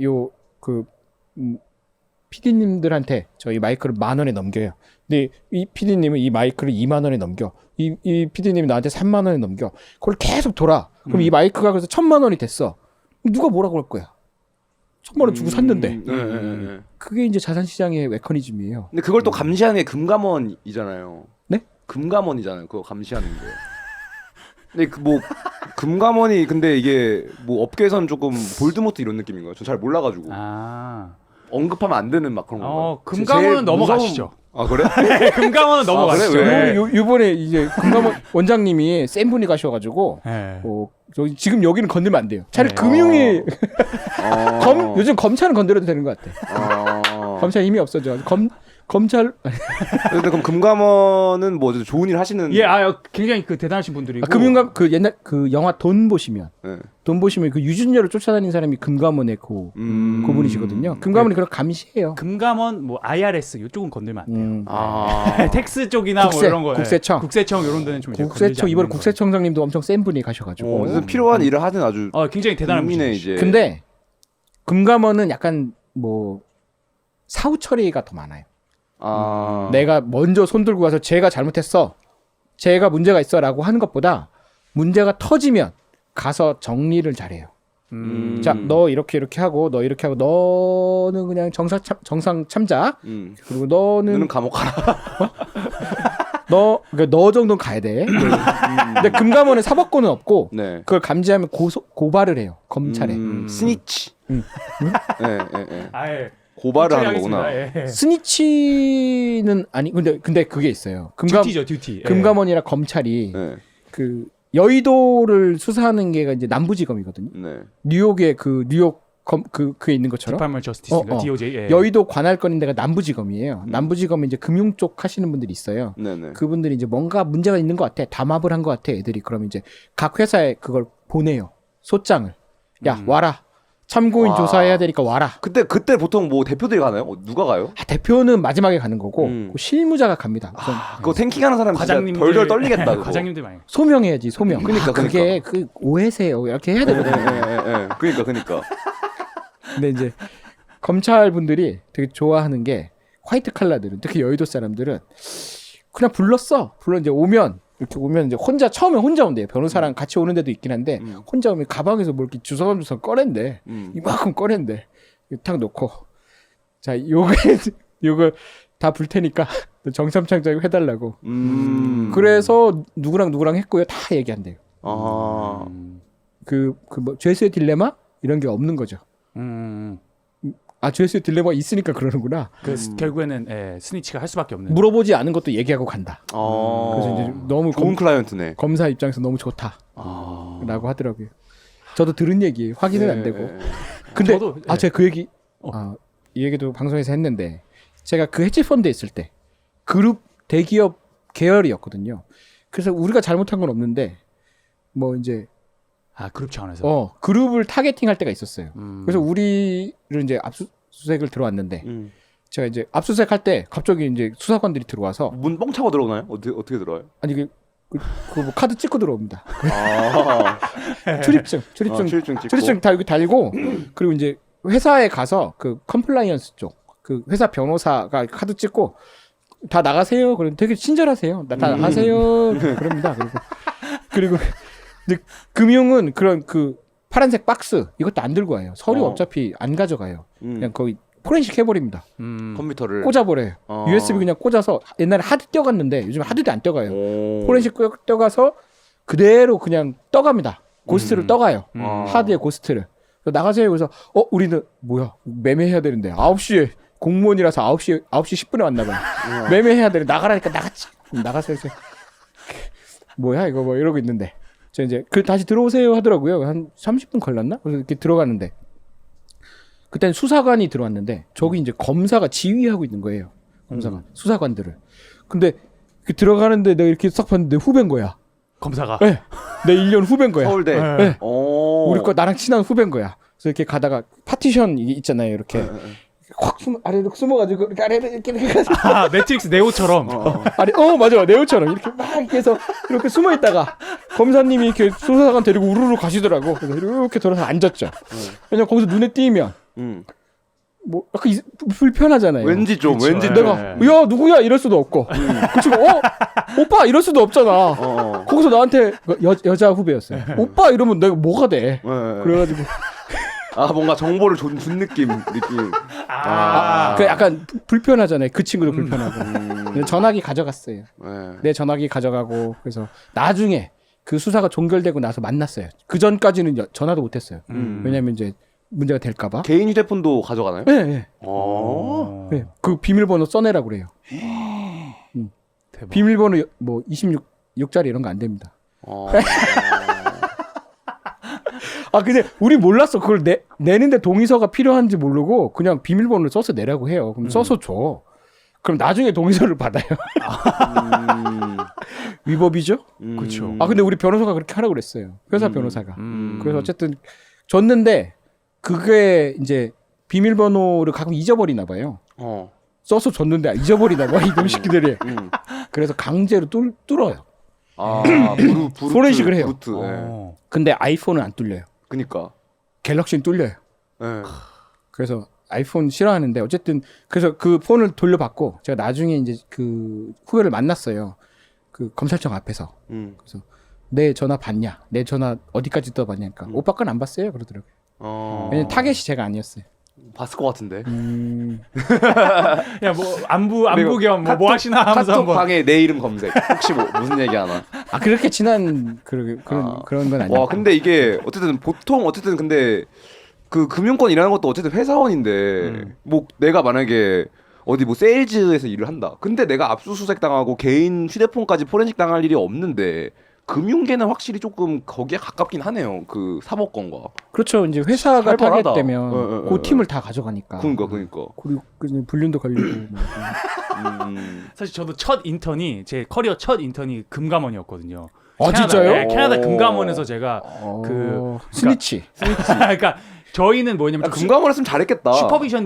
PD님들한테 저희 마이크를 10,000원에 넘겨요. 근데 이 PD님은 이 마이크를 20,000원에 넘겨. 이 PD님이 나한테 30,000원에 넘겨. 그걸 계속 돌아. 그럼 이 마이크가 그래서 1,000,000원이 됐어. 누가 뭐라고 할 거야? 1,000,000원 주고 샀는데. 그게 이제 자산시장의 메커니즘이에요. 근데 그걸 또 감시하는 게 금감원이잖아요. 네? 금감원이잖아요. 그거 감시하는 게. 근데 뭐 금감원이 근데 이게 뭐 업계에서는 조금 볼드모트 이런 느낌인 거예요. 저 잘 몰라가지고 언급하면 안 되는 막 그런 거. 금감원은 넘어가시죠. 아 그래? 네, 금감원은 넘어가시죠. 그래? 왜? 요번에 이제 금감원 원장님이 센 분이 가셔가지고 네. 지금 여기는 건들면 안 돼요. 차라리 금융이 요즘 검찰은 건드려도 되는 것 같아. 검찰 힘이 없어져. 검찰 근데 그럼 금감원은 뭐 좋은 일 하시는? 굉장히 그 대단하신 분들이고. 금융감 그 옛날 그 영화 돈 보시면 네. 돈 보시면 그 유준열을 쫓아다니는 사람이 금감원의 그분이시거든요. 금감원이 그런 감시해요. 금감원 뭐 IRS 이쪽은 건들면 안 돼요. 텍스 쪽이나 국세, 뭐 이런 거. 국세청 이런 데는 좀 이제 국세청 이번에 국세청장님도 엄청 센 분이 가셔가지고 필요한 일을 하는 아주 굉장히 대단한 분이네 이제. 근데 금감원은 약간 뭐 사후 처리가 더 많아요. 내가 먼저 손 들고 가서 제가 잘못했어, 제가 문제가 있어라고 하는 것보다 문제가 터지면 가서 정리를 잘해요. 자, 너 이렇게 하고 너 이렇게 하고 너는 그냥 정상 참자. 그리고 너는 감옥 가라. 그러니까 너 정도는 가야 돼. 근데 금감원에 사법권은 없고 네. 그걸 감지하면 고발을 해요, 검찰에. 스니치. 네. 아예 고발을 하는 거구나. 스니치는 아니 근데 그게 있어요. 듀티죠, 듀티. 금감원이랑 검찰이 네. 그 여의도를 수사하는 게가 이제 남부지검이거든요. 네. 뉴욕에 그 뉴욕 그게 있는 것처럼 디파먼트 저스티스인가 DOJ. 여의도 관할권인 데가 남부지검이에요. 남부지검에 이제 금융 쪽 하시는 분들이 있어요. 네네. 그분들이 이제 뭔가 문제가 있는 것 같아. 담합을 한 것 같아. 애들이 그러면 이제 각 회사에 그걸 보내요. 소장을. 야 와라. 참고인 조사해야 되니까 와라. 그때 보통 뭐 대표들이 가나요? 누가 가요? 대표는 마지막에 가는 거고 그 실무자가 갑니다. 우선 그거 탱킹하는 사람 과장님들 진짜 덜덜 떨리겠다. 그거. 과장님들 많이. 소명해야지 소명. 그러니까. 그게 그 오해세요. 이렇게 해야 되거든요. 그러니까. 근데 이제 검찰 분들이 되게 좋아하는 게 화이트 칼라들은 특히 여의도 사람들은 그냥 불러 이제 이렇게 오면 이제 처음에 혼자 온대요. 변호사랑 같이 오는 데도 있긴 한데 혼자 오면 가방에서 뭐 이렇게 주섬주섬 꺼낸대. 이만큼 꺼낸대. 탁 놓고 자 요거 다 불 테니까 정삼창작 해달라고. 그래서 누구랑 했고요. 다 얘기한대요. 그 뭐 죄수의 딜레마 이런 게 없는 거죠. 조회수의 딜레마가 있으니까 그러는구나. 결국에는 스니치가 할 수밖에 없는. 물어보지 않은 것도 얘기하고 간다. 그래서 이제 너무 좋은 클라이언트네. 검사 입장에서 너무 좋다라고 하더라고요. 저도 들은 얘기예요. 확인은 안 되고. 근데 저도, 제가 그 얘기 이 얘기도 방송에서 했는데 제가 그 헤지펀드에 있을 때 그룹 대기업 계열이었거든요. 그래서 우리가 잘못한 건 없는데 뭐 이제 그룹 차원에서. 그룹을 타겟팅할 때가 있었어요. 그래서 우리를 이제 압수수색을 들어왔는데 제가 이제 압수수색할 때 갑자기 이제 수사관들이 들어와서 문 뻥 차고 들어오나요? 어떻게 들어와요? 아니 뭐 카드 찍고 들어옵니다. 아, 출입증 찍고. 다 여기 달고 그리고 이제 회사에 가서 그 컴플라이언스 쪽 그 회사 변호사가 카드 찍고 다 나가세요. 그럼 되게 친절하세요. 다 나가세요. 그럽니다. 그리고 이제 금융은 그런 그 파란색 박스 이것도 안 들고 와요. 서류 어차피 안 가져가요. 그냥 거의 포렌식 해버립니다. 컴퓨터를 꽂아버려요. USB 그냥 꽂아서 옛날에 하드 떼어갔는데 요즘 하드도 안 떼어가요. 포렌식 떼어가서 그대로 그냥 떠갑니다. 고스트를 떠가요. 하드의 고스트를. 나가세요. 그래서 우리는 뭐야 매매해야 되는데 9시에 공무원이라서 9시 10분에 왔나 봐요. 매매해야 되는데 나가라니까 나갔지. 나가세요. 뭐야 이거 뭐 이러고 있는데 저 이제 다시 들어오세요 하더라고요. 한 30분 걸렸나? 그래서 이렇게 들어가는데 그때는 수사관이 들어왔는데 저기 이제 검사가 지휘하고 있는 거예요. 검사가 수사관들을. 근데 들어가는데 내가 이렇게 싹 봤는데 후배인 거야. 검사가. 네. 내 1년 후배인 거야. 서울대. 네. 오. 우리 나랑 친한 후배인 거야. 그래서 이렇게 가다가 파티션 있잖아요. 이렇게 확 아래로 숨어가지고 이렇게 아래로 이렇게 해가지고 매트릭스 네오처럼. 맞아 네오처럼 이렇게 막 이렇게 해서 이렇게 숨어 있다가 검사님이 이렇게 수사관 데리고 우르르 가시더라고. 그래서 이렇게 돌아서 앉았죠. 왜냐면 거기서 눈에 띄면 뭐 약간 불편하잖아요. 왠지 좀 그쵸. 왠지 내가 야 누구야 이럴 수도 없고 그 친구 오빠 이럴 수도 없잖아. 거기서 나한테 여자 후배였어요. 오빠 이러면 내가 뭐가 돼? 그래가지고 뭔가 정보를 준 느낌. 그 약간 불편하잖아요. 그 친구도 불편하고. 근데 전화기 가져갔어요. 내 전화기 가져가고 그래서 나중에 그 수사가 종결되고 나서 만났어요. 그 전까지는 전화도 못했어요. 왜냐면 이제 문제가 될까봐. 개인 휴대폰도 가져가나요? 네. 네. 그 비밀번호 써내라고 그래요. 대박. 비밀번호 뭐 26자리 이런 거 안 됩니다. 근데 우리 몰랐어. 그걸 내는데 동의서가 필요한지 모르고 그냥 비밀번호를 써서 내라고 해요. 그럼 써서 줘. 그럼 나중에 동의서를 받아요. 위법이죠? 그렇죠. 근데 우리 변호사가 그렇게 하라고 그랬어요. 회사 변호사가. 그래서 어쨌든 줬는데 그게 이제 비밀번호를 가끔 잊어버리나 봐요. 써서 줬는데 잊어버리나 봐. 이놈 새끼들이. 그래서 강제로 뚫어요. 포렌식을 해요. 브루트. 네. 근데 아이폰은 안 뚫려요. 그니까. 갤럭시는 뚫려요. 네. 그래서 아이폰 싫어하는데 어쨌든 그래서 그 폰을 돌려받고 제가 나중에 이제 그 후배를 만났어요. 그 검찰청 앞에서. 그래서 내 전화 봤냐? 내 전화 어디까지 떠봤냐니까 오빠 건 안 봤어요 그러더라고요. 왜냐면 타겟이 제가 아니었어요. 봤을 것 같은데. 야, 뭐 안부 겸 뭐 하시나 하면서 카톡 한번. 방에 내 이름 검색. 혹시 무슨 얘기 하나? 그렇게 친한 그런 건 아니에요. 와, 근데 이게 어쨌든 근데 그 금융권 일하는 것도 어쨌든 회사원인데 뭐 내가 만약에 어디 뭐 세일즈에서 일을 한다. 근데 내가 압수수색 당하고 개인 휴대폰까지 포렌식 당할 일이 없는데 금융계는 확실히 조금 거기에 가깝긴 하네요. 그 사법권과. 그렇죠. 이제 회사가 살벌하다. 타겟되면 그 팀을 다 가져가니까. 그러니까. 그리고 불륜도 걸리고. 뭐. 사실 저도 제 커리어 첫 인턴이 금감원이었거든요. 진짜요? 네, 캐나다 금감원에서 제가 스니치. 그러니까 저희는 뭐냐면 금감원 했으면 잘했겠다.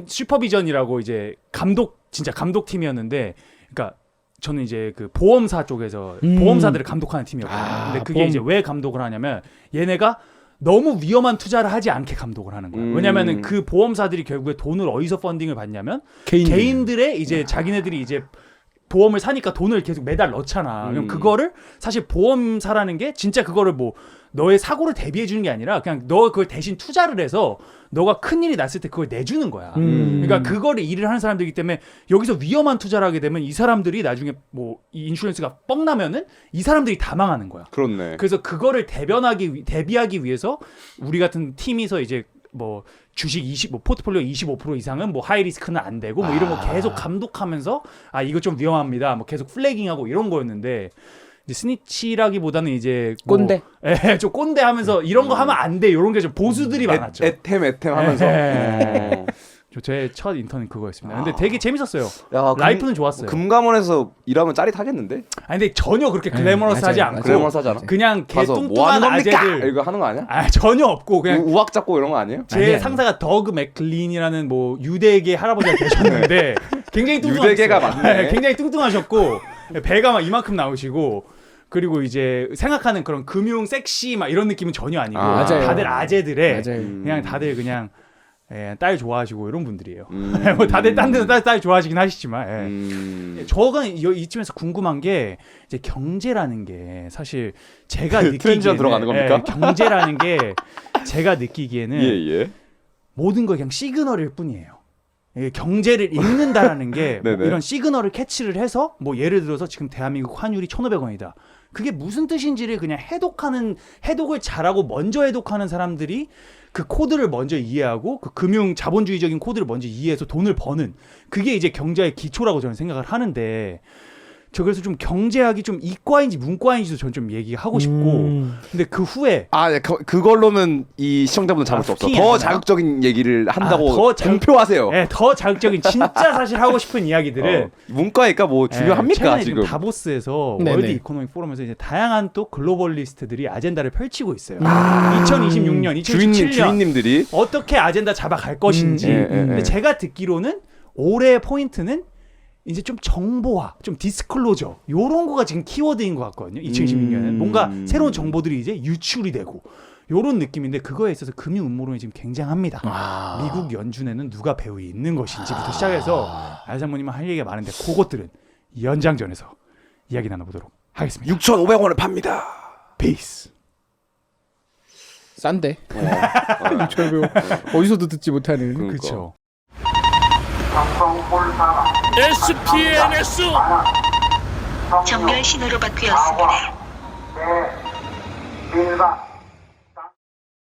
슈퍼비전이라고 이제 진짜 감독팀이었는데, 그러니까 저는 이제 그 보험사 쪽에서 보험사들을 감독하는 팀이었거든요. 근데 그게 이제 왜 감독을 하냐면 얘네가 너무 위험한 투자를 하지 않게 감독을 하는 거예요. 왜냐면은 그 보험사들이 결국에 돈을 어디서 펀딩을 받냐면 개인들의 이제 자기네들이 이제 보험을 사니까 돈을 계속 매달 넣잖아. 그럼 그거를 사실 보험사라는 게 진짜 그거를 뭐 너의 사고를 대비해 주는 게 아니라 그냥 너 그걸 대신 투자를 해서 너가 큰일이 났을 때 그걸 내주는 거야. 그러니까 그거를 일을 하는 사람들이기 때문에 여기서 위험한 투자를 하게 되면 이 사람들이 나중에 뭐 이 인슈런스가 뻥 나면은 이 사람들이 다 망하는 거야. 그렇네. 그래서 그거를 대비하기 위해서 우리 같은 팀에서 이제 뭐 주식 20, 뭐 포트폴리오 25% 이상은 뭐 하이 리스크는 안 되고 뭐 이런 거 계속 감독하면서 아 이거 좀 위험합니다. 뭐 계속 플래깅하고 이런 거였는데 이제 스니치라기보다는 이제 뭐, 꼰대. 예, 좀 꼰대하면서 이런 거 하면 안 돼. 이런 게 좀 보수들이 많았죠. 애템 하면서. 예. 제 첫 인턴이 그거였습니다. 근데 되게 재밌었어요. 야, 라이프는 좋았어요. 금감원에서 일하면 짜릿하겠는데? 아니 근데 전혀 그렇게 글래머러스하지 맞아요. 않고 그래머러스하지 않아? 그냥 개 가서 뭐 뚱뚱한 하는 겁니까? 아재들 이거 하는 거 아니야? 아 전혀 없고 그냥 우악 잡고 이런 거 아니에요? 제 아니에요. 상사가 더그 맥클린이라는 뭐 유대계 할아버지가 계셨는데 굉장히 뚱뚱하셨어요. 유대계가 맞네. 굉장히 뚱뚱하셨고 배가 막 이만큼 나오시고 그리고 이제 생각하는 그런 금융 섹시 막 이런 느낌은 전혀 아니고 맞아요. 다들 아재들의 맞아요. 그냥 다들 그냥 예, 딸 좋아하시고 이런 분들이에요. 뭐 다들 딴 데서 딸 좋아하시긴 하시지만 예. 저가 이쯤에서 궁금한 게 이제 경제라는 게 사실 제가 트렌드가 들어가는 겁니까? 예, 경제라는 게 제가 느끼기에는 예. 모든 걸 그냥 시그널일 뿐이에요. 예, 경제를 읽는다라는 게 뭐 네네. 이런 시그널을 캐치를 해서 뭐 예를 들어서 지금 대한민국 환율이 1,500원이다. 그게 무슨 뜻인지를 그냥 해독을 잘하고 먼저 해독하는 사람들이 그 코드를 먼저 이해하고 그 금융 자본주의적인 코드를 먼저 이해해서 돈을 버는 그게 이제 경제의 기초라고 저는 생각을 하는데 저 그래서 좀 경제학이 좀 이과인지 문과인지도 저는 좀 얘기하고 싶고 근데 그 후에 그걸로는 이 시청자분은 잡을 수 없어. 핑이 더 안 나나? 자극적인 얘기를 한다고 더 자극- 공표하세요. 예, 더 자극적인 진짜 사실 하고 싶은 이야기들은 문과니까 뭐 중요합니까 최근에 지금? 다보스에서 네네. 월드 이코노믹 포럼에서 이제 다양한 또 글로벌리스트들이 아젠다를 펼치고 있어요. 2026년, 2017년 주인님들이 어떻게 아젠다 잡아갈 것인지. 근데 제가 듣기로는 올해의 포인트는 이제 좀 정보화, 좀 디스클로저 요런 거가 지금 키워드인 것 같거든요. 2026년에는 뭔가 새로운 정보들이 이제 유출이 되고 요런 느낌인데 그거에 있어서 금융 음모론이 지금 굉장합니다. 미국 연준에는 누가 배후에 있는 것인지부터 시작해서 알사모님은 할 얘기가 많은데 그것들은 연장전에서 이야기 나눠보도록 하겠습니다. 6,500원을 팝니다. 페이스. 싼데. 어디서도 듣지 못하는. 그러니까. 그렇죠. SPNS 정렬 신호로 바뀌었습니다. 민사